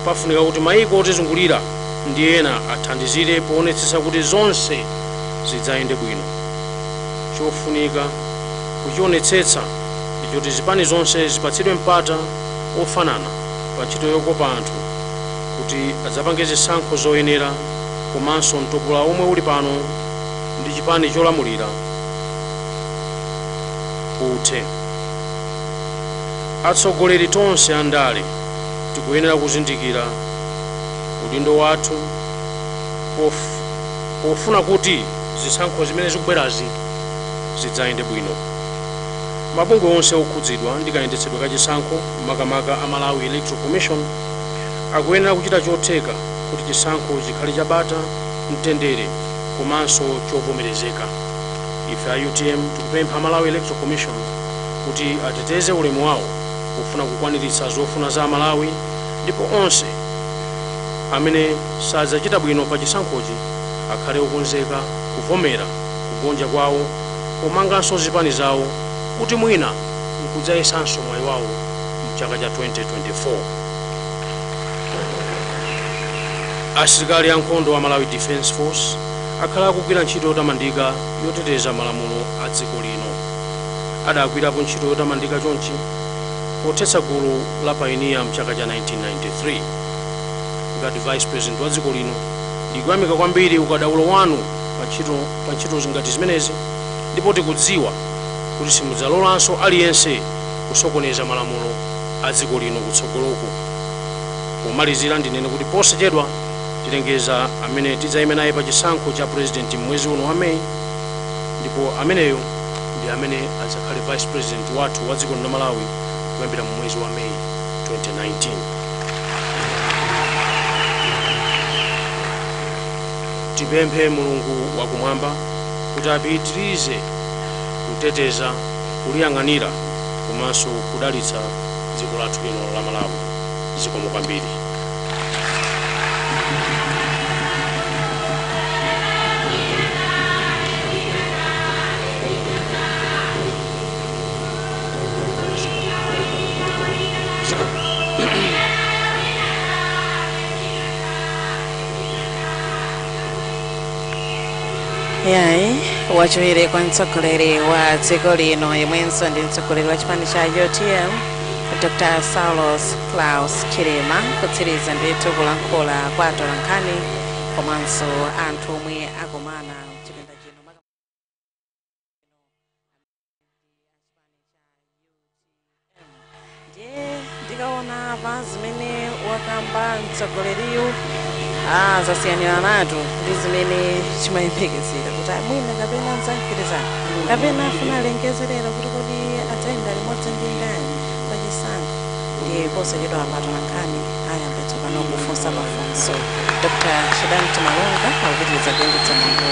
pafunika kuti mayiko otizungulira ndi ena athandizire poonetsetsa kuti zonse zidzayende bwino. Chofunika kuchionetsetsa ndi kuti zipani zonse zipatsidwe mpata ofanana pa ntchito yokopa anthu kuti adzapange zisankho zoyenera, komanso mtopola omwe uli pano ndi chipani cholamulira uthe. Atsogoleri tonse andale tikuyenera kuzindikira udindo wathu pofuna kuti zisankho zimene zikubwerazi zidzayende bwino. Mabungwe onse okhudzidwa ndi kayendetsedwe ka chisankho, makamaka a Malawi Electoral Commission, akuyenera kuchita chotheka kuti chisankho chikhale chabata, mtendere komanso chovomerezeka. Ife a UTM tikupempha Malawi Electoral Commission kuti ateteze ulemu wawo kufuna kukwaniritsa zofuna za Malawi, ndipo onse amene sadzachita bwino pa chisankhochi akhale okonzeka kuvomera kugonja kwawo komanganso zipani zawo kuti mwina nkudzayesanso mwayi wawo mchaka cha 2024. Asilikali ankhondo wa Malawi Defense Force akhala akugwira ntchito yotamandika yoteteza malamulo a dziko lino. Adagwirapo ntchito yotamandika chonchi pothetsa gulu la Pioneer mchaka cha 1993. Ngati Vice President wa dziko lino ndikuyamika kwambiri ukadaulo wanu pa ntchito ngati zimenezi, ndipo tikudziwa kuti simudzalolanso aliyense kusokoneza malamulo a dziko lino kutsogoloko. Pomalizira ndinene kuti posachedwa tilengeza amene tidzayime naye pa chisankho cha president mwezi uno wa Meyi, ndipo ameneyo ndi amene adzakhale vice president wathu wa dziko la Malawi kuyambira mu mwezi wa Meyi 2019. Tipemphe Mulungu wakumwamba kuti apitirize kuteteza, kuliyang'anira komanso kudalitsa dziko lathu lino la Malawi. Zikomo kwambiri. Yayi wachiwiri kwa mtsogoleri wa dziko lino yemwenso ndi mtsogoleri wa chipani cha UTM Dr. Saulos Klaus Chilima kutsiriza ndithu kulankhula kwa atolankhani komanso anthu omwe akumana chipinda chino. Ndiye ndikaona pa zimene wakamba mtsogoleriyu zasiyanira natu ndi zimene chimayembekezera kuti mwina kapena nzamfirizana kapena afuna alengezerera kuti kodi adzayenda limodzi ndi ndani pa chisankho. Ndiye posachedwa atolankhani ayambe tsopano kufunsa mafunso. Dr. Shidani Timalunga akupitiriza kuyendetsa mwambo.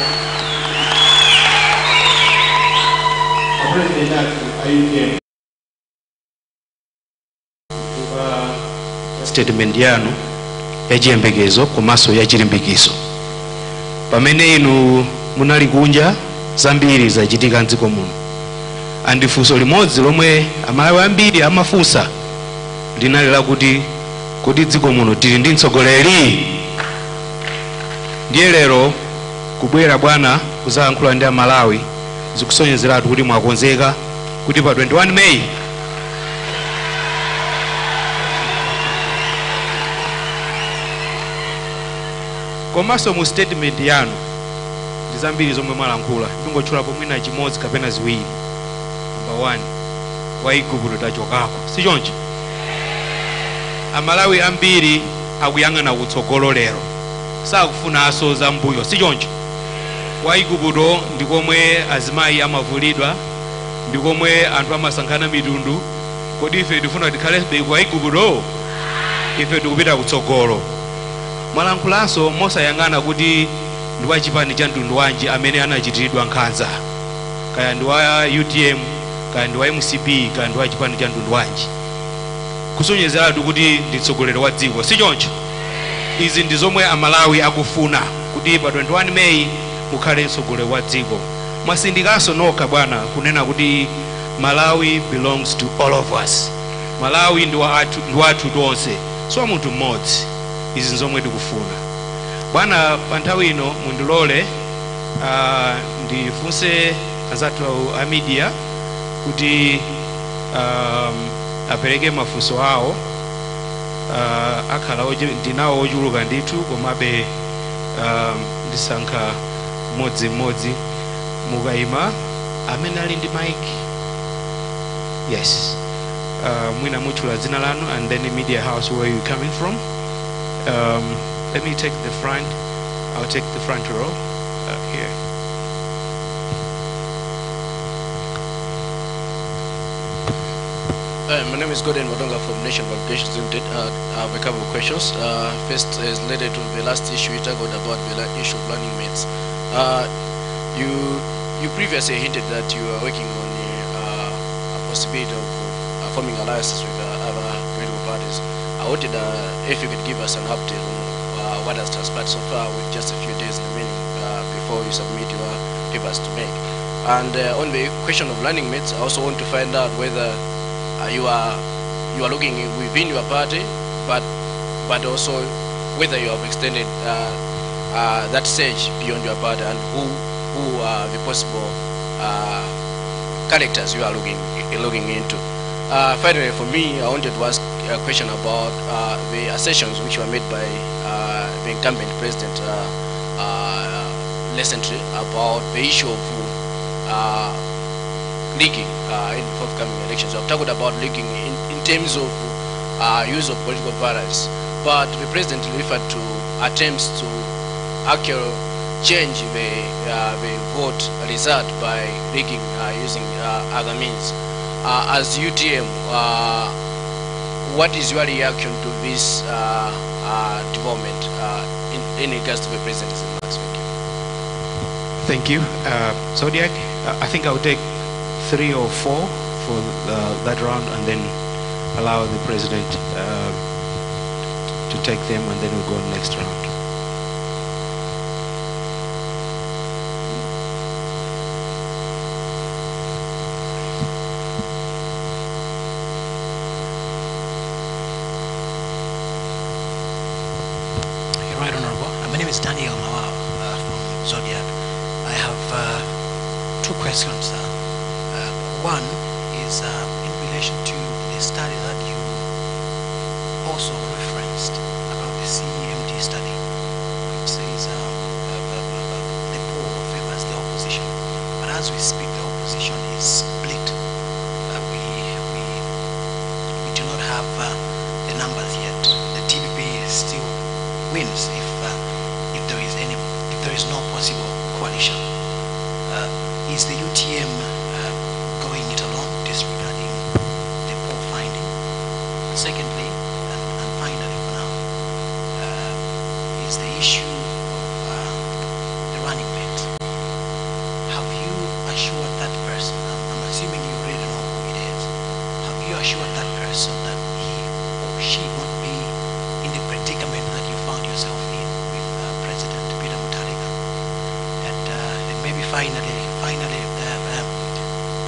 Statement yanu yachiyembekezo komanso yachilimbikiso. Pamene inu munali kunja zambiri zachitika mdziko muno, andifunso limodzi lomwe Amalawi ambiri amafunsa linali lakuti kodi dziko muno tili ndi mtsogoleri. Ndiye lero kubwera bwana kuzalankhula ndi Amalawi zikusonyezeratu kuti mwakonzeka kuti pa 21 Meyi komanso mu statement yanu ndi zambiri zomwe mwalankhula, ndingotchulapo mwina chimodzi kapena ziwiri. Number 1, wa Igupto tachokako, si choncho? Amalawi ambiri akuyang'ana kutsogolo lero, sakufunanso za mbuyo, si choncho? Wa Igupto ndikomwe azimayi amavulidwa, ndikomwe anthu amasankhana mitundu. Kodi ife tifuna tikhale kwa Igupto? Ife tikupita kutsogolo. Mwalankhulanso mosayang'ana kuti ndi wa chipani cha mtundu wanji amene anachitiridwa nkhanza, kaya ndi wa UTM, kaya ndi wa MCP, kaya ndi wa chipani cha mtundu wanji, kusonyezeratu kuti ndi mtsogoleri wa dziko, si choncho? Izi ndi zomwe Amalawi akufuna kuti pa 21 Meyi mukhale mtsogoleri wa dziko. Mwasindikanso nokha bwana kunena kuti Malawi belongs to all of us. Malawi ndi wathu tonse, so munthu mmodzi. Izi nzomwe tikufuna. Bwana pa nthawi ino mundilole ndifunse azathu a media kuti apereke mafunso awo. Akhala ndinawo ochuluka ndithu komabe ndisankha mmodzi mukayima amene ali ndi mic. Yes. Mwina mutchula dzina lanu and then the media house where you coming from. Let me take the front. I'll take the front row here. My name is Gordon Wadonga from Nation Publications Limited. I have a couple of questions. First is related to the last issue you talked about, the issue of running mates. You previously hinted that you are working on a possibility of forming alliances with other political parties. I wanted if you could give us an update on what has transpired so far with just a few days remaining before you submit your papers to make. And on the question of running mates, I also want to find out whether you are looking within your party, but also whether you have extended that stage beyond your party, and who are the possible characters you are looking into. Finally, for me, I wanted to ask a question about the assertions which were made by the incumbent president recently about the issue of leaking in forthcoming elections. I've talked about leaking in terms of use of political violence, but the president referred to attempts to actually change the vote result by leaking using other means. As UTM, what is your reaction to this development in regards to the president's remarks? Thank you. Zodiac, I think I would take 3 or 4 for that round and then allow the president to take them, and then we'll go on next round. You're right, Honorable. My name is Daniel Mawao from Zodiac. I have 2 questions. One is in relation to the study that you also referenced about the CEMD study, which says the poll favors the opposition. But as we speak, the opposition is split. We do not have the numbers yet. The TPP still wins if there is no possible coalition. Is the UTM going it alone, disregarding the poll finding? Secondly, and finally for now, is the issue of the running mate. Have you assured that person, I'm assuming you already know who it is, have you assured that person that he or she won't be in the predicament that you found yourself in with President Peter Mutharika? And maybe finally,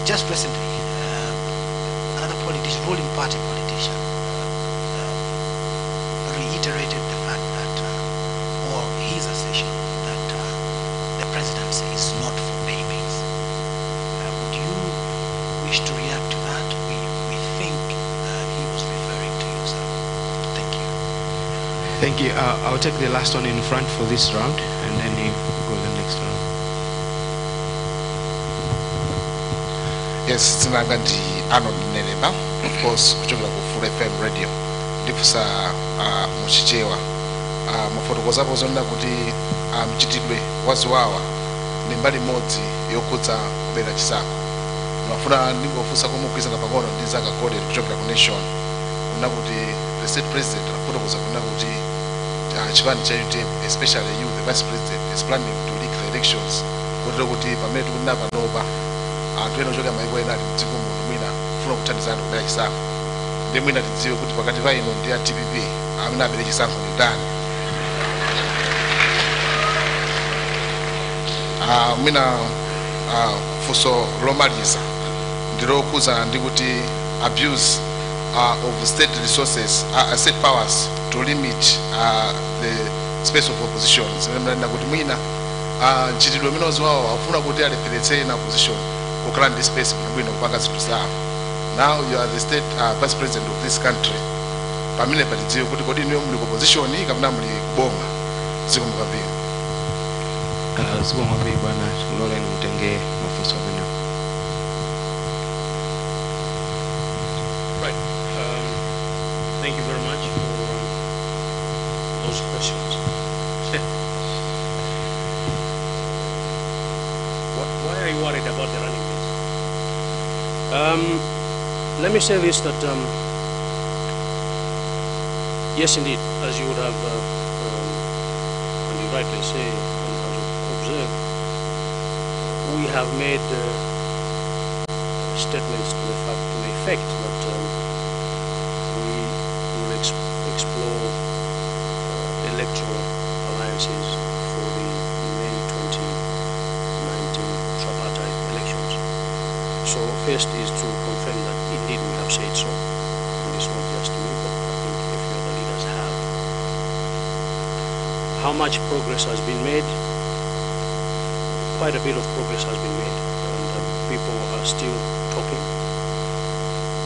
just recently, another ruling party politician reiterated the fact that, or his assertion that the presidency is not for babies. Would you wish to react to that? We think he was referring to you, sir. Thank you. Thank you. I'll take the last one in front for this round, and then you go to the next round. Yes, tsinanga ndi Arnold Nerema, of course, kuchokera ku Full FM radio. Ndifusa muchichewa. Mufotokozapo zonena kuti mchitidwe waziwawa ndi mbali imodzi yokhudza kubera chisankho. Ndimafuna ndingofunsa kumugwirizana pang'ono ndi Zaka Godel kuchokera ku Nation. Kuna kuti the state president akufotokoza kuna kuti chipani cha UTM, especially you, the vice president, is planning to leak the elections. Kutero kuti pamene tikunena panopa anthu ena ochokera maiko ena ali mdziko muno mwina kufuna kuthandizana kubera chisankho. Ndi mwina tidziwe kuti pakati pa ino ndi ya TPP amene abere chisankho ndi ndani. Mwina funso lomaliza ndilokhudza ndi kuti abuse of state resources, state powers to limit the space of opposition. Zimene kuti mwina mchitidwe umene waziwawa afuna kuti aleferetse na opposition kukhala ndi space bwino kupanga zinthu zawo. Now you are the state vice president of this country. Pamene patidziwe kuti kodi niyo muli opposition kapena muli kubonga ziko mukambiri. Ziko mwambiri bwana, loleni mtenge mafunso amene. Right. Thank you very much for those questions. Why are you worried about the running mate? Let me say this, that yes, indeed, as you would have, and you rightly say, and as you observe, we have made statements to the effect that we will explore electoral alliances for the May 2019 tripartite elections. So first is to confirm that indeed we have said so, and it's not just me, but I think a few other leaders have. How much progress has been made? Quite a bit of progress has been made, and people are still talking.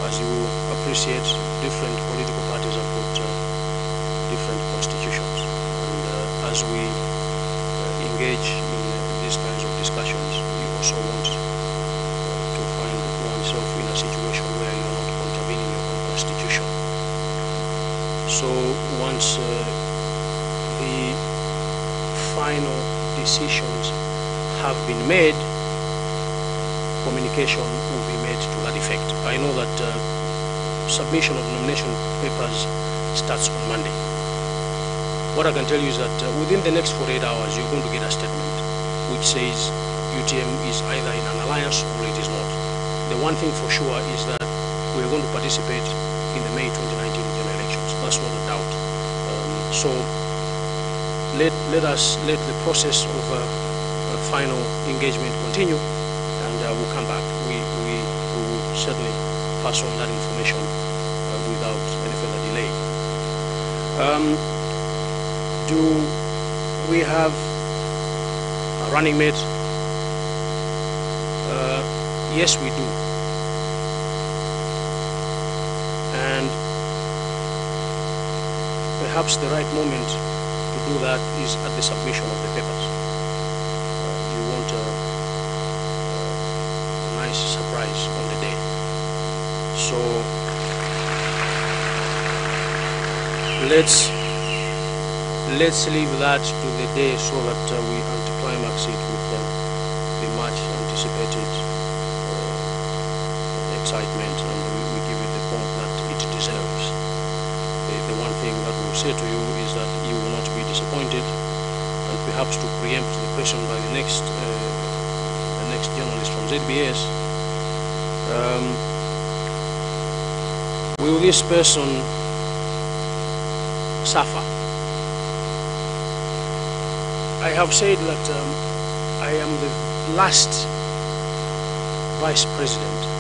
As you appreciate, different political parties have got different constitutions, and as we engage in these kinds of discussions, we also want to find once the final decisions have been made, communication will be made to that effect. I know that submission of nomination papers starts on Monday. What I can tell you is that within the next 48 hours, you're going to get a statement which says UTM is either in an alliance or it is not. The one thing for sure is that we're going to participate in the May 2019 general elections. That's not a doubt. So let the process of final engagement continue, and we'll come back. We will certainly pass on that information without any further delay. Do we have a running mate? Yes, we do. And perhaps the right moment to do that is at the submission of the papers. You want a nice surprise on the day. So let's leave that to the day so that we anticlimax it with the much anticipated excitement, and we give it the pomp that it deserves. The one thing that we'll say to you is that you will not be disappointed, and perhaps to preempt the question by the next journalist from ZBS, will this person suffer? I have said that I am the last vice president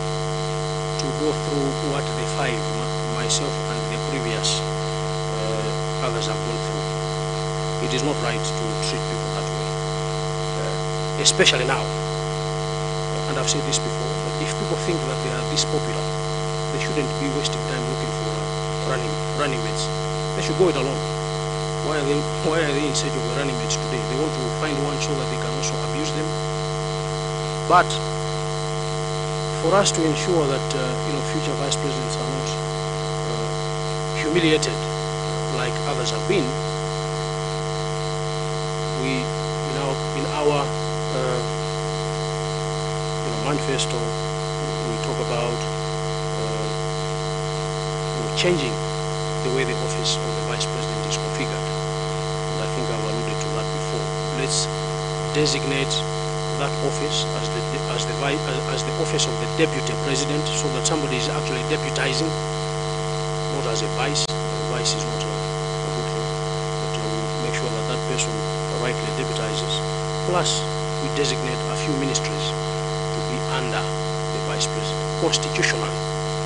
to go through what the five, myself and the previous others have gone through. It is not right to treat people that way, especially now. And I've said this before, that if people think that they are this popular, they shouldn't be wasting time looking for running mates. They should go it alone. Why are they in search of the running mates today? They want to find one so that they can also abuse them. But for us to ensure that future vice presidents are not humiliated like others have been, we in our manifesto we talk about changing the way the office of the vice president is configured. And I think I've alluded to that before. Let's designate that office as the office of the deputy president, so that somebody is actually deputizing, not as a vice. A vice is not a good thing, but we'll make sure that that person rightly deputizes. Plus, we designate a few ministries to be under the vice president constitutionally,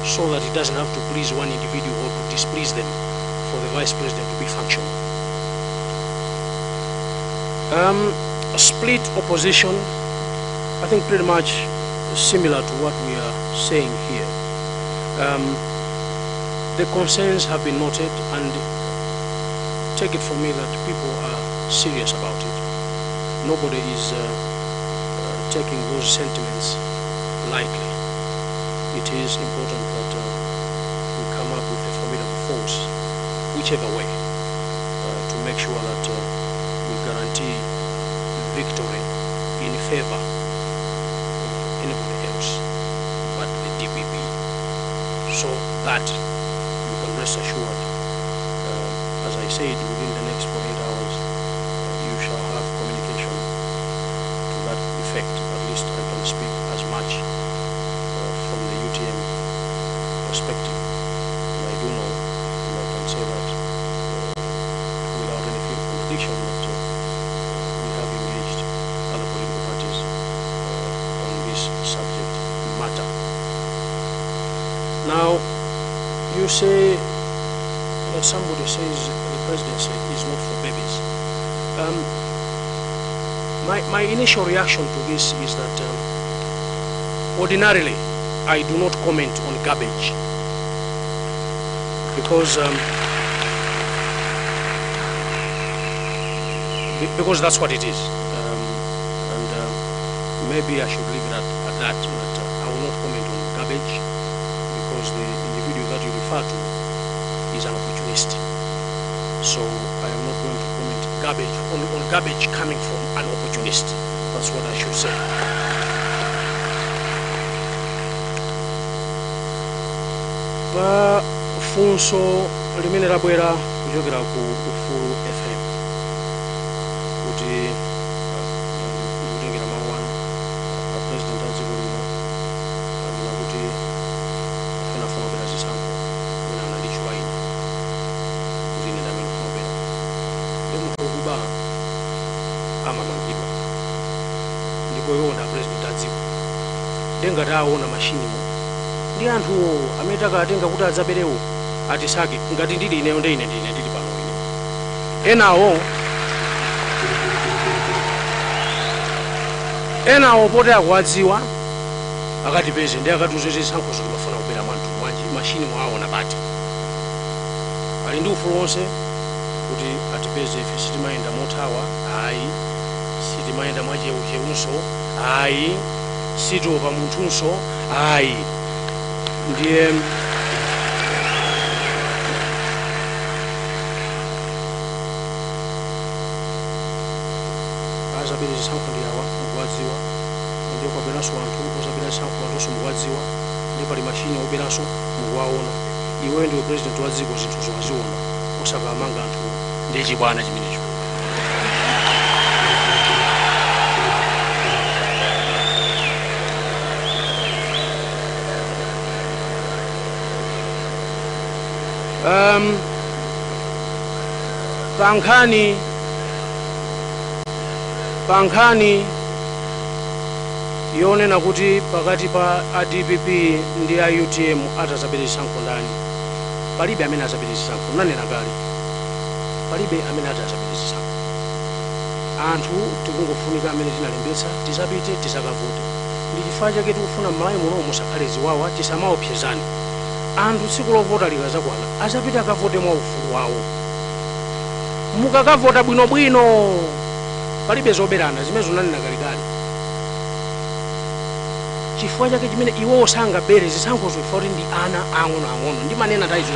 so that it doesn't have to please one individual or to displease them for the vice president to be functional. A split opposition, I think pretty much similar to what we are saying here. The concerns have been noted, and take it from me that people are serious about it. Nobody is taking those sentiments lightly. It is important that we come up with a formidable force, whichever way, to make sure that we guarantee victory in favor of anybody else but the DPP, so that you can rest assured, as I said, within the next 48 hours, you shall have communication to that effect. At least I can speak as much from the UTM perspective. And I do know, and I can say that without any fear of contradiction, that we have engaged other political parties on this subject matter. Now, you say that somebody says the presidency is not for babies. My initial reaction to this is that ordinarily I do not comment on garbage, because that's what it is, and maybe I should leave it at that. I will not comment on garbage, because the individual that you refer to is an opportunist. So I am not going to comment on garbage coming from an opportunist. That's what I should say. Funso limene labwera kuchokera ku Ufulu FM kuti ndikutengera mawu anu a president a dziko lino anena kuti afuna kubera zisankho mwina anandichwa ine kuti ine ndamene kufuna kubera ndi munthu wokuba amamangidwa ndipo yona president a dziko ndengati aona mashiniwo ndi anthuwo amene takatenga kuti adzaberewo atisake ngati ndili ineyo ndi ine ndili pano ine enawo poti akuwadziwa akatipeze ndi akatiuze zisankho zoti mafuna kubera mwanthu wanji mashini mwaona pati ali ndi ufulu wonse kuti atipeze ife sitimayenda mothawa ayi sitimayenda mwacheucheunso ayi sitiopa munthunso ayi ndiye azabere zisankho ndi awa mukuwadziwa ndiye kwaberanso anthu ozabera zisankho anthunso mukuwadziwa ndi pali mashini oberanso mukuwaona iwe ndiwe president wa dziko zinthu zowaziona osakamanga anthu ndi chibwana chimenecho. Pankhani yonena kuti pakati pa ADPP ndi a UTM atazabere zisankho ndani, palibe amene azabere zisankho. Nanena kale palibe amene atazabere zisankho. Anthu tikungofunika amene tinalembetsa tisapite tisakavote. Ndi chifukwa chake tikufuna m'malawi muno musakhale ziwawa tisamaopsezani. Anthu tsiku lovota likazakwana azapita akavote mwa ufulu wawo. Mukakavota bwinobwino palibe zoberana zimene zonanena kalikali. Chifukwa chake chimene iwo sangabere zisankho zofuna kuti ndi ana ang'ono ndi manena taizo.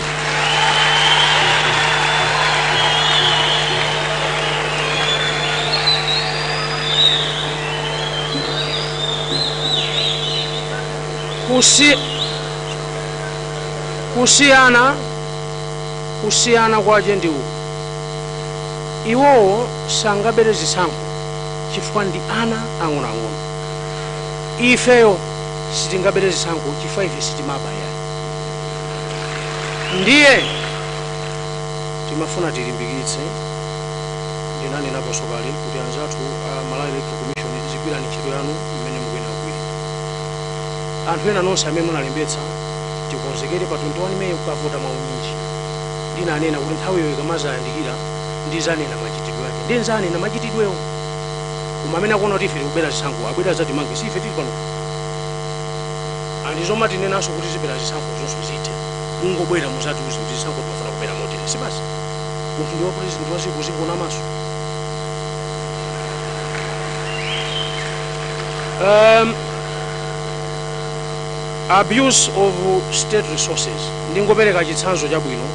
kusiyana kwache ndi uku. Iwowo sangabere zisankho chifukwa ndi ana ang'ono. Ifeyo sitingabere zisankho chifukwa ife sitimabaya. Ndiye timafuna tilimbikitse ndinanenaponso kale kuti anzathu Malawi Electoral Commission zigwirani ntchito yanu imene mukuyenera kugwira. Anthu ena nonse amene munalembetsa tikonzekere pa 21 Meyi kukavota mwaunyinji. Ndinanena kuti nthawiyo ikamazayandikira ndizanena machitidwe ake. Ndinzanena machitidwewo. Koma amene akuona kuti ife tikubera zisankho abwera zatimange si ife tili pano. Andizoma tinenanso kuti zibera zisankho zonse zithe. Ungobwera muzatiuze kuti zisankho tikufuna kubera motere. Si basi. Munthu ndi wa president wa dziko zingona maso. Abuse of state resources. Ndingopereka chitsanzo chabwino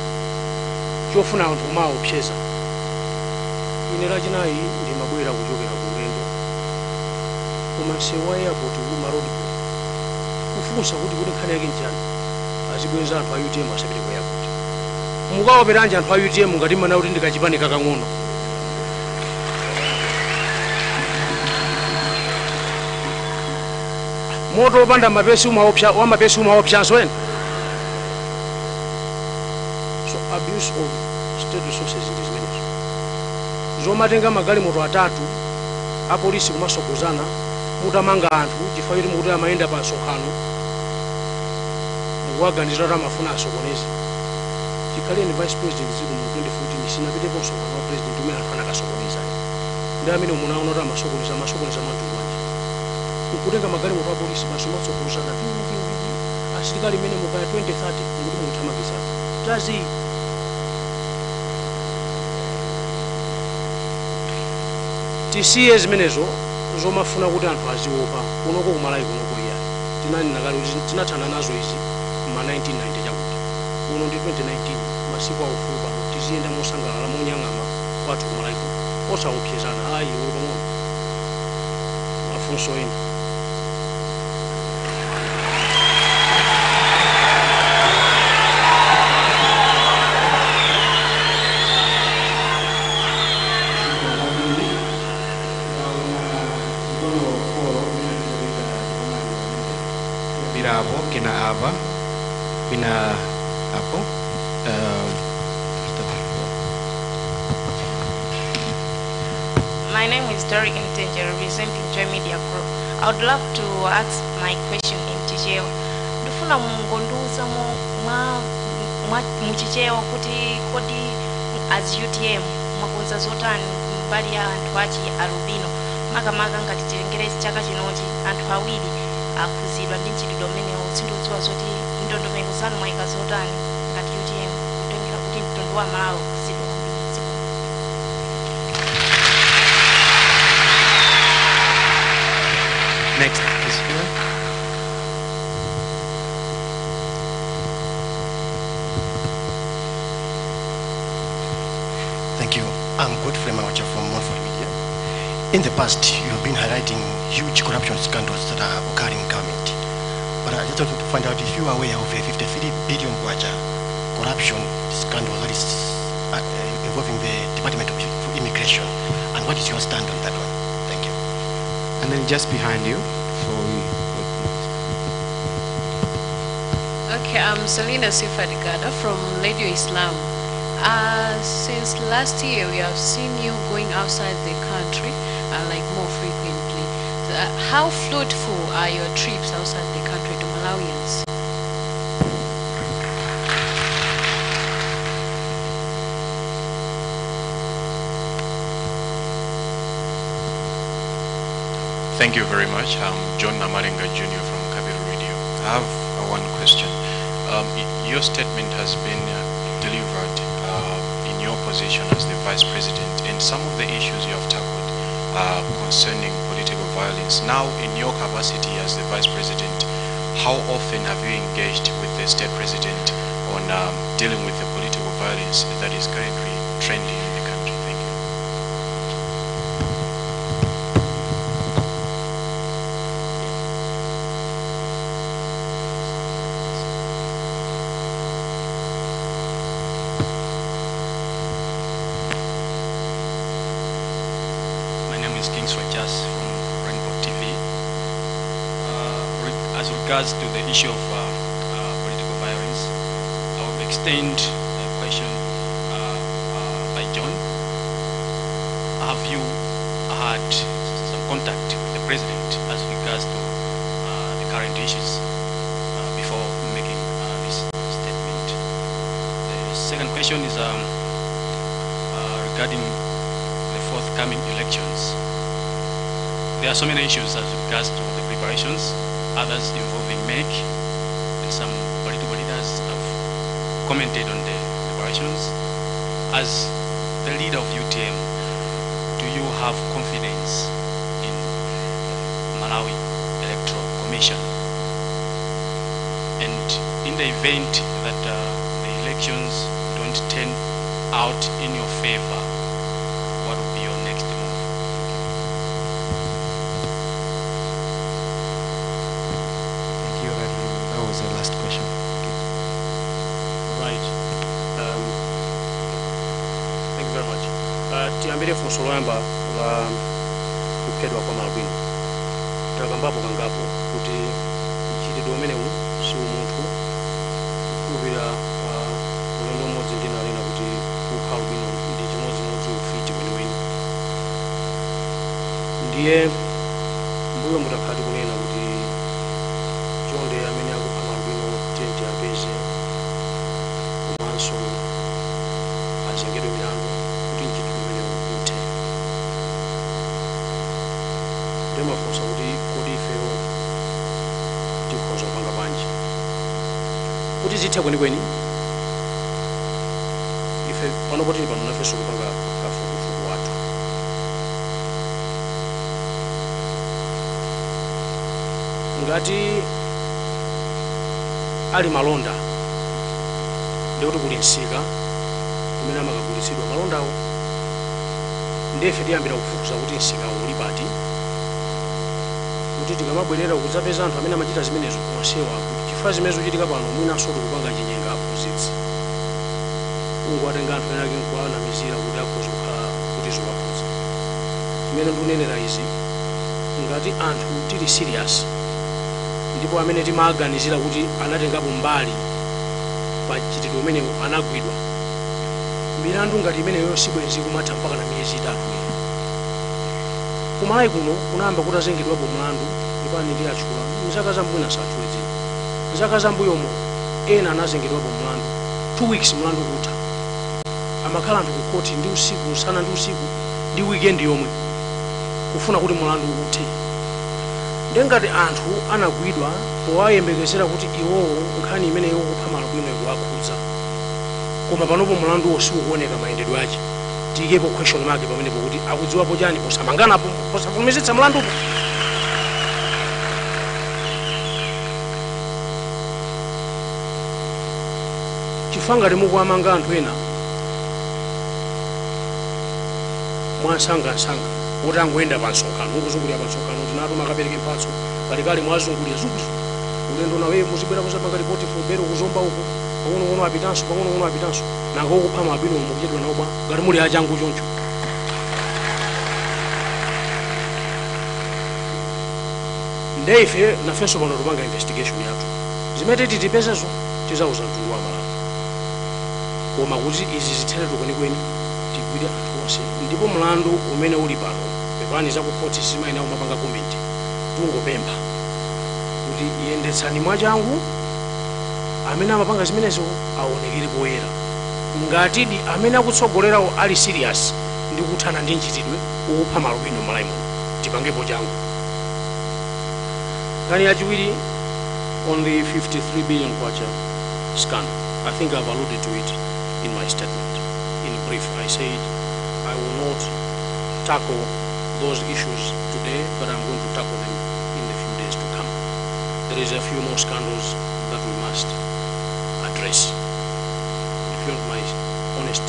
chofuna anthu maopseza. Ine lachinayi ndimabwera kuchokera ku ulendo koma msewu wa airport kuma road kufunsa kuti nkhani yake njani azibweza anthu a UTM asapite ku airport. Mukaoperanje anthu a UTM ngati mana kuti ndikachipani kakang'ono. Moto opanda mapesi umaopsyanso ena. So abuse of state resources ndi zimenezo. Zomatenga magalimoto atatu apolisi kumasogozana mutamanga anthu chifukwa kuti mukuti amayenda pa nsonkhano mukuwaganizira kuti amafuna asokoneze. Chikhale ni vice president ziku mu 2014 sinapitepo nsonkhano wa president umene anthu anakasokoneza. Ndi amene munaona kuti amasokoneza mwanthu wanji. Ukutenga magalimoto apolisi masomatsogozana asilikali imene mukaya 2030 mukuti mukuthamangisa. Tazi tisiye zimenezo zomafuna kuti anthu aziopa kunoko kumalawi kunoko iya. Tinanena kale kuti tinathana nazo izi ma 1990 chakuti. Uno ndi 2019 masiku aufulu pano tiziyenda mosangalala monya kwathu kumalaiko osaopsezana ayi uli pang'ono mafunso ena. Hapo kina hapa kina hapo My name is Dory Intenje, representing Joy Media Group. I would love to ask my question in Chicheo. Ndifuna mungonduza muchicheo kuti kodi as UTM mwakonza zotani mbali ya anthu achi alubino makamaka ngati chilengerezi chaka chinochi anthu awiri akuzidwa ndi mchitidwe umenewu sindidziwa zoti ndondomeko zanu mwayika zotani ngati UTM kutengera kuti mtundu wa Malawi kuzidwa kwambiri. next is here. Thank you. I'm Godfrey Mawacha from Montfort Media. In the past, you have been highlighting huge corruption scandals that are occurring in government. But I just wanted to find out if you are aware of a 53 billion kwacha corruption scandal that is involving the Department of Immigration, and what is your stand on that one? Thank you. And then just behind you for Okay, I'm Selina Sifadigada from Radio Islam. Since last year, we have seen you going outside the country, like more frequently. How fruitful are your trips outside the country to Malawians? Thank you very much. I'm John Namarenga Jr. from Capital Radio. I have one question. Your statement has been delivered in your position as the Vice President, and some of the issues you have tackled are concerning political violence. Now, in your capacity as the Vice President, how often have you engaged with the State President on dealing with the political violence that is currently trending in the country? Thank you. My name is King Swachas from Rainbow TV. As regards to the issue of political violence, I will extend a question by John. Have you had some contact with the President as regards to the current issues before making this statement? The second question is regarding the forthcoming elections. There are so many issues as regards to the preparations, others involving MEC, and some political leaders have commented on the preparations. As the leader of UTM, do you have confidence in Malawi Electoral Commission? And in the event that the elections don't turn out in your favor, what will be your next move? Thank you. That was the last question. Right. Thank you very much. Tiyambire funso loyamba la kuphedwa kwa malabwino. Takambapo kangapo kuti mchitidwe umenewu si umunthu kukhulupirira mulendo umodzi ndi nalina kuti kupha albino ndi chimodzimodzi ufiti weniweni. Ndiye mbuyo mutakhala kunena kuti chonde amene akupha malabwino tenti apeze komanso azengedwe milandu kuti mchitidwe umenewu uthe. Ndimafunsa kuti kodi ifeyo tikhoza kupanga bwanji kuti zithe kwenikweni. Ife panopo tili pano nafenso kupanga kafukufuku wathu. Ngati ali malonda ndikuti kuli nsika kumene amakagulitsidwa malondawo ndefe tiyambira kufufuza kuti msika uli pati kuti tikamabwerera kudzapeza anthu amene amachita zimenezo onsewa kuti chifukwa zimene zikuchitika pano mwinanso tikupanga chinyenga aphunzitsi ungowatenga anthu ena ake nkuwanamizira kuti akhoza kukhala kuti ziwakhudza. Zimene ndikunenera izi ngati anthu tili serious ndipo amene timaganizira kuti anatengapo mbali pa chitidwe umene anagwidwa, milandu ngati imeneyo sibwenzi kumatha mpaka na miyezi 3. Kumalawi kuno kunayamba kutazengedwapo mlandu ipani ndi achula mzaka zambuyo sathulizi mzaka zambuyomo ena anazengedwapo mlandu 2 weeks mlandu kutha, amakhala anthu kukoti ndi usiku usana ndi usiku ndi weekend yomwe kufuna kuti mlandu uthe. Ndengati anthu anagwidwa powayembekezera kuti iwowo nkhani imeneyo kupha malabwino ikuwakhudza, koma panopo mlandu usikuoneka mayendedwe ake, tiyikepo question mark pamenepo kuti akudziwapo chani posamanganapo posafulumiziritsa mlandupo. Chifukwa ngati mukuwamanga anthu ena mwansangansanga kuti angoyenda pa msonkhano ukuzungulira pa msonkhano tinatu makapereke mphatso kalikali mwazungulira zukuzu ulendo nawe muzibwera kusapanga ripoti fubero kuzomba uku pang'ono apitanso nanga ukupha mabwino mukuchedwa nawo bwa ngati muli achangu choncho. Ndeife nafenso pano tupanga investigation yathu zimene titipezezo tizauza mtundu wa Malawi, koma kuti izi zithere kwenikweni tigwire anthu onse. Ndipo mlandu umene uli pano pepani za ku court simaina umapanga comment tungopempha kuti iyendetsani mwachangu amene amapanga zimenezo aonekere poyera, ngati di amene akutsogolerawo ali serious ndi kuthana ndi nchitidwe ukupha malubino Malawi muno tipangepo changu. Kani yachiwiri on the 53 billion kwacha scandal, I think I've alluded to it in my statement. In brief, I said I will not tackle those issues today, but I'm going to tackle them in the few days to come. There is a few more scandals that we must address. If you want my honest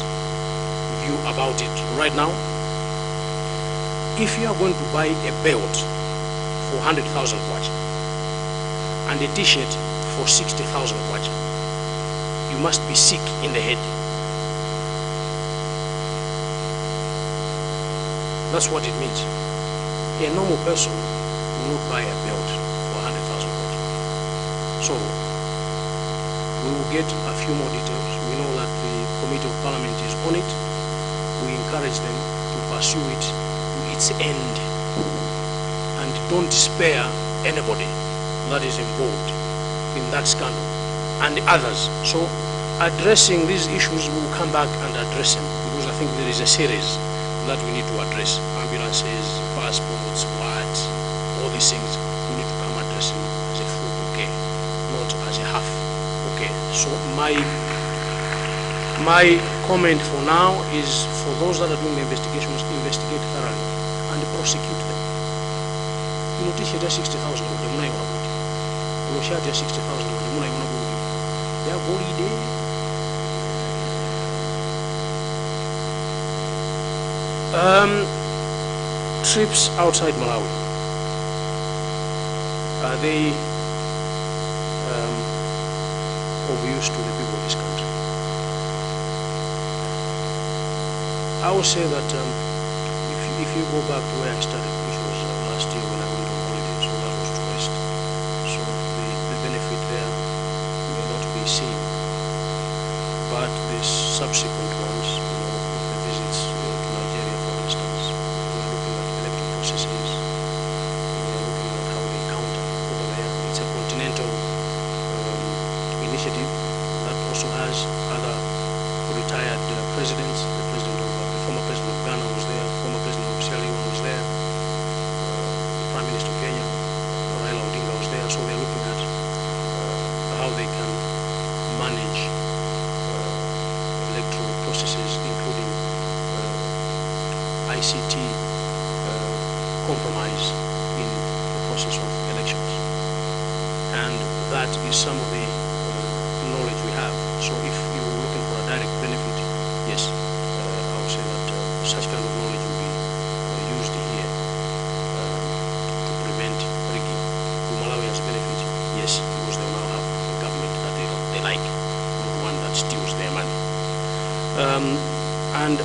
view about it right now, if you are going to buy a belt for 100,000 kwacha and a t-shirt for 60,000 kwacha, you must be sick in the head. That's what it means. A normal person will not buy a belt for 100,000 kwacha. So we will get a few more details. We know that the Committee of Parliament is on it. We encourage them to pursue it to its end and don't spare anybody that is involved in that scandal and the others. So addressing these issues, we will come back and address them, because I think there is a series that we need to address. Ambulances, passports, what, all these things, we need to come address them as a full bouquet, not as a half bouquet. So my comment for now is for those that are doing the investigations, investigate thoroughly and prosecute them. You know, t-shirt ya 60,000 kwenye munaiona kuti. Ulo shirt ya 60,000 kwenye munaiona kuti. Ya golide. Trips outside Malawi. Are they of use to the people of this country? I would say that if you go back to where I started, which was last year when I went on holiday, so that was to West. So the benefit there may not be seen, but the subsequent ones, you know, the visits to Nigeria, for instance, we are looking at electoral processes, we are looking at how they counter over there. It's a continental initiative that also has other retired presidents. The former president of Ghana was there, former president of Sierra Leone was there, the Prime Minister of Kenya, Raila Odinga was there. So they're looking at how they can manage electoral processes, including ICT compromise in the process of elections. And that is some of the knowledge we have. So if you're looking for a direct benefit, yes, I would say that such kind of knowledge will be and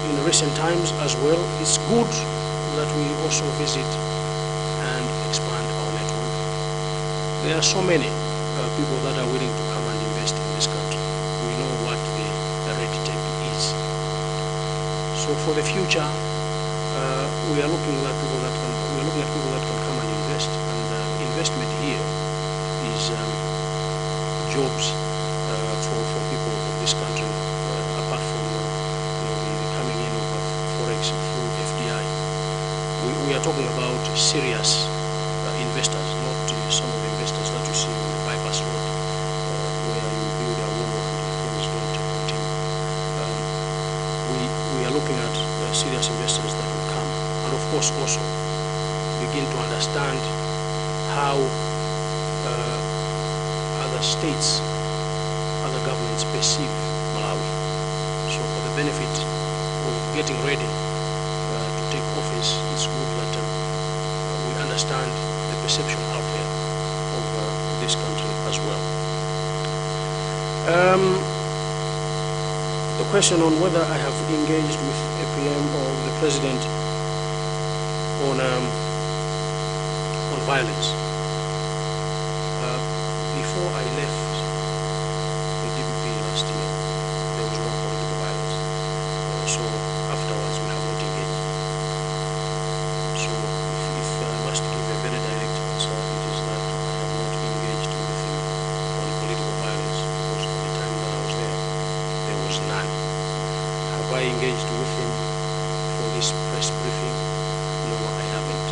in recent times as well. It's good that we also visit and expand our network. There are so many people that are willing to come and invest in this country. We know what the red tape is. So for the future, we are looking at people that can come and invest, and investment here is jobs for people of this country, apart from the coming in of forex through FDI. We are talking about serious investors, not some of the investors that you see on the bypass road, where you build a wall and things don't continue. We are looking at serious investors that will come, and of course also begin to understand how other states, other governments perceive Malawi. So for the benefit of getting ready to take office, it's good that we understand the perception out there of this country as well. The question on whether I have engaged with APM or the President on violence. Before I left the DPP last year, there was no political violence. So afterwards, we have not engaged. So if I must give a very direct answer, it is that I have not engaged with him on political violence, because at the time that I was there was none. Have I engaged with him for this press briefing? No, I haven't.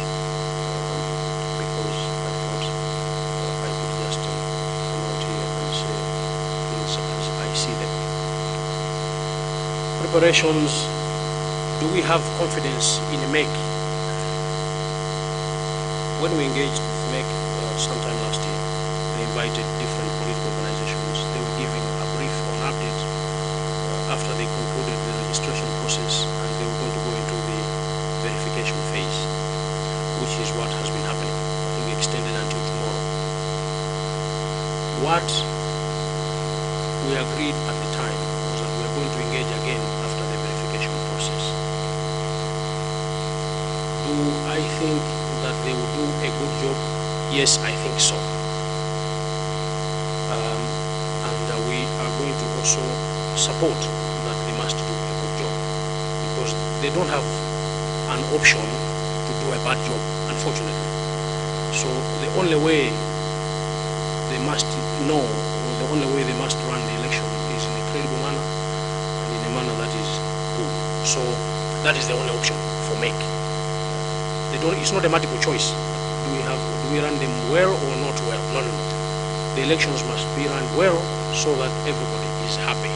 Because I thought I could just come out here and say things as I see them. Preparations. Do we have confidence in MEC? When we engaged with MEC sometime last year, they invited different political organizations. They were giving a brief or an update after they concluded the registration process, and they were going to go into the verification phase, which is what has been happening. I think extended until tomorrow. What we agreed at the time was that we are going to engage again after the verification process. Do I think that they will do a good job? Yes, I think so. And we are going to also support that they must do a good job, because they don't have an option to do a bad job, unfortunately. So the only way they must know, or the only way they must run the election is in a credible manner and in a manner that is good. So that is the only option for MEC. It's not a multiple choice. Do we run them well or not well? No. The elections must be run well so that everybody is happy.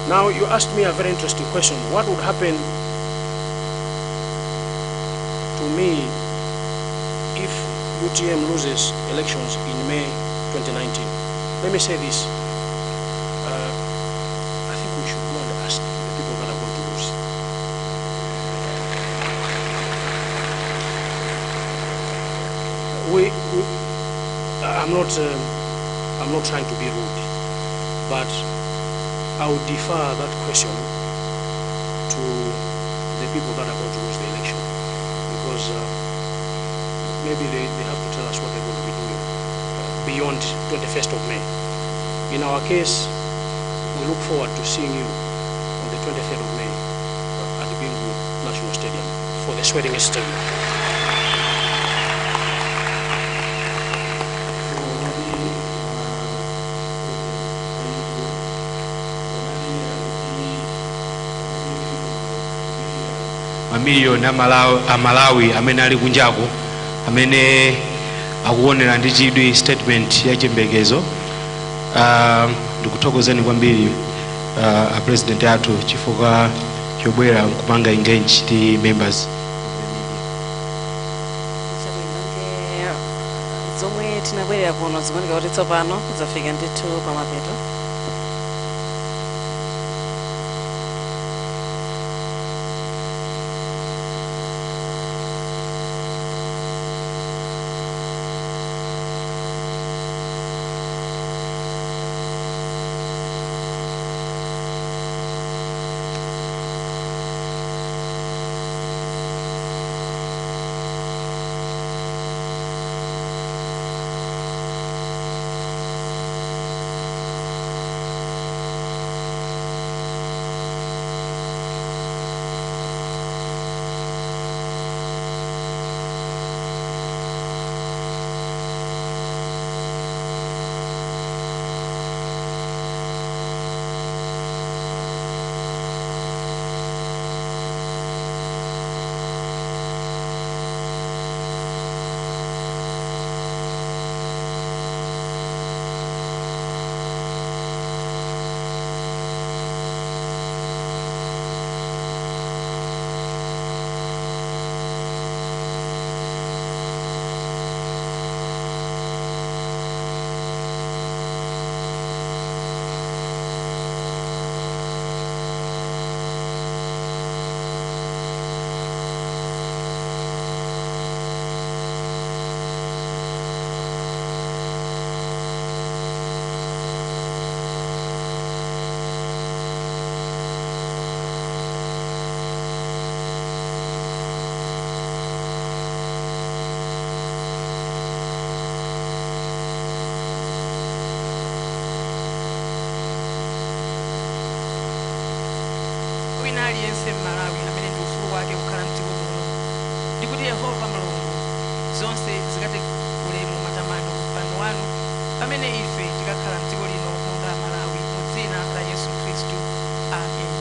Now, you asked me a very interesting question. What would happen to me if UTM loses elections in May 2019? Let me say this. I think we should go and ask the people that are going to lose. I'm not trying to be rude, but I would defer that question to the people that are going to lose the election, because maybe they have to tell us what they're going to be doing beyond 21st of May. In our case, we look forward to seeing you on the 23rd of May at the Bingu National Stadium for the Sweating Stadium. mamiliyoni amalawi amene ali kunjaku, amene akuonera ndi chidwi statement ya chiyembekezo. Ndikuthokozeni kwambiri a president athu chifukwa chobwera kupanga engage ndi members. Zomwe tinabwerera kuno zikuoneka kuti tsopano zafika ndithu pamapeto. aliyense m'Malawi amene ndi ufulu wake kukhala mdziko muno ndikuti Yehova Mulungu zonse zikate ulemu matamando kupano wanu pamene ife tikakhala mdziko lino monga Malawi mu dzina la Yesu Khristu. Amen.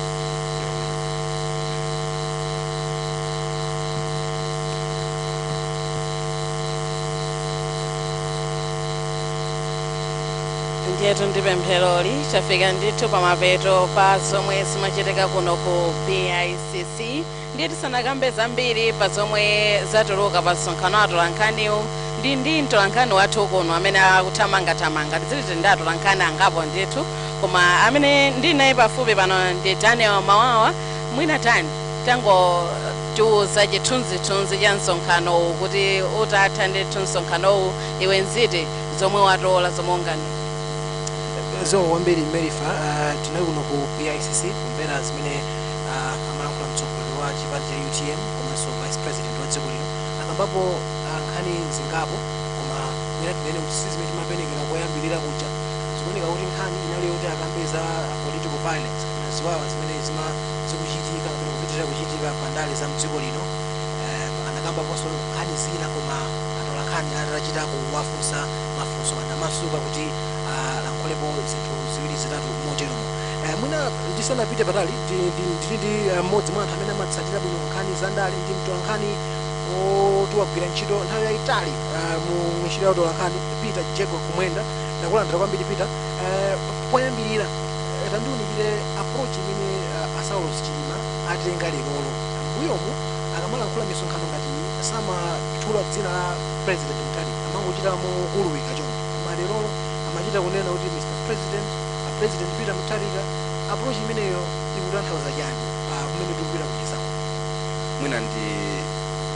Ndiyetu ndi pempheroli chafika ndithu pamapeto pa zomwe zimachitika kuno ku PICC. Ndiye tisanakambe zambiri pa zomwe zatuluka pa msonkhano wa atolankhaniwo ndi mtolankhani wathu kuno amene akuthamangathamanga tiziti ndi atolankhani angapo ndithu koma amene ndinaye pafupi pano ndi Daniel Mawawa. Mwina tani tangotiuza chithunzithunzi cha msonkhano uwu kuti utatha ndithu msonkhano uwu iwe nziti zomwe watola zomwe ungani zo wambiri Merifa tinali kuno ku PICC kumvera zimene amalankhula mtsogoleri wa chipani cha UTM komanso vice president wa dziko lino akambapo nkhani zingapo koma mwina tinene kuti si zimene timapenekera koyambirira kuja zikuoneka kuti nkhani inali yoti akambeza political violence kapena ziwawa zimene zikuchitika kapena kupitirira kuchitika pa ndale za mdziko lino. Anakambaponso nkhani zina koma atolankhani atachita kuwafunsa mafunso anamasuka kuti lankholepo zinthu ziwiri zitatu moteromo. Mwina ndisanapite patali ndili ndi mmodzi mwa anthu amene amatsatira bwino nkhani za ndale ndi mtolankhani otiwagwira ntchito nthawi yayitali mu ntchito ya utolankhani Peter Jacob Kumwenda. Ndakulandira kwambiri Peter. Poyambirira tandiunikire approach imene Saulos Chilima atenga lerolo mbuyomu akamalankhula misonkhano ngati samatchula dzina la president Mutharika amangochita mokuluwika choncho koma lerolo amachita kunena kuti Mr. President President Peter Mutharika. Approach imeneyo ikutanthauza chani kumene tikupita kuchisamu? Mwina ndi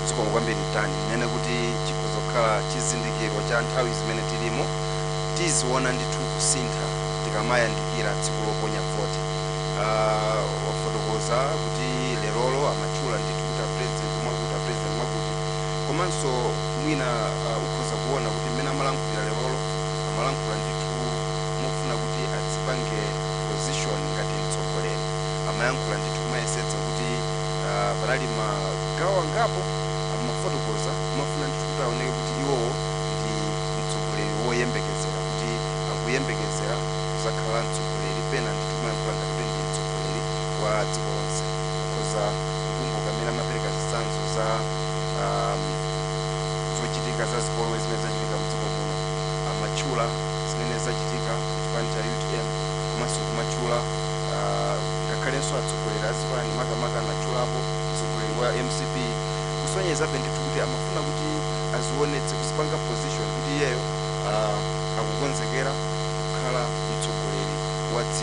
zikomo kwambiri tani nene kuti chikhoza kukhala chizindikiro cha nthawi zimene tilimo tiziona ndithu kusintha tikamayandikira tsiku loponya voti. Wafotokoza kuti lerolo amatchula ndithu kuti president mwakuti komanso mwina ukhoza kuona kuti mmene amalankhulira lerolo amalankhula ndithu mofuna kuti adzipange position ngati mtsogoleri. Amayankhula ndithu kumayesetsa kuti panali magawo angapo amafotokoza amafuna ndithu kuti aoneke kuti iwowo ndi mtsogoleri woyembekezera kuti akuyembekezera kuzakhala mtsogoleri pena ndithu kumayankhula ngati kuti ndi mtsogoleri wa dziko lonse. Ukhoza kukumbuka amene amapereka zitsanzo za zochitika za zipolowe zimene zachitika mdziko muno amatchula zimene zachitika kuchipani cha UTM komanso kumatchula ngakhalenso atsogoleri azipani makamaka anatchulapo mtsogoleri wa MCP kusonyezabe ndithu kuti amafuna kuti azionetse kuzipanga position kuti iyeyo akukonzekera kukhala mtsogoleri wa dziko.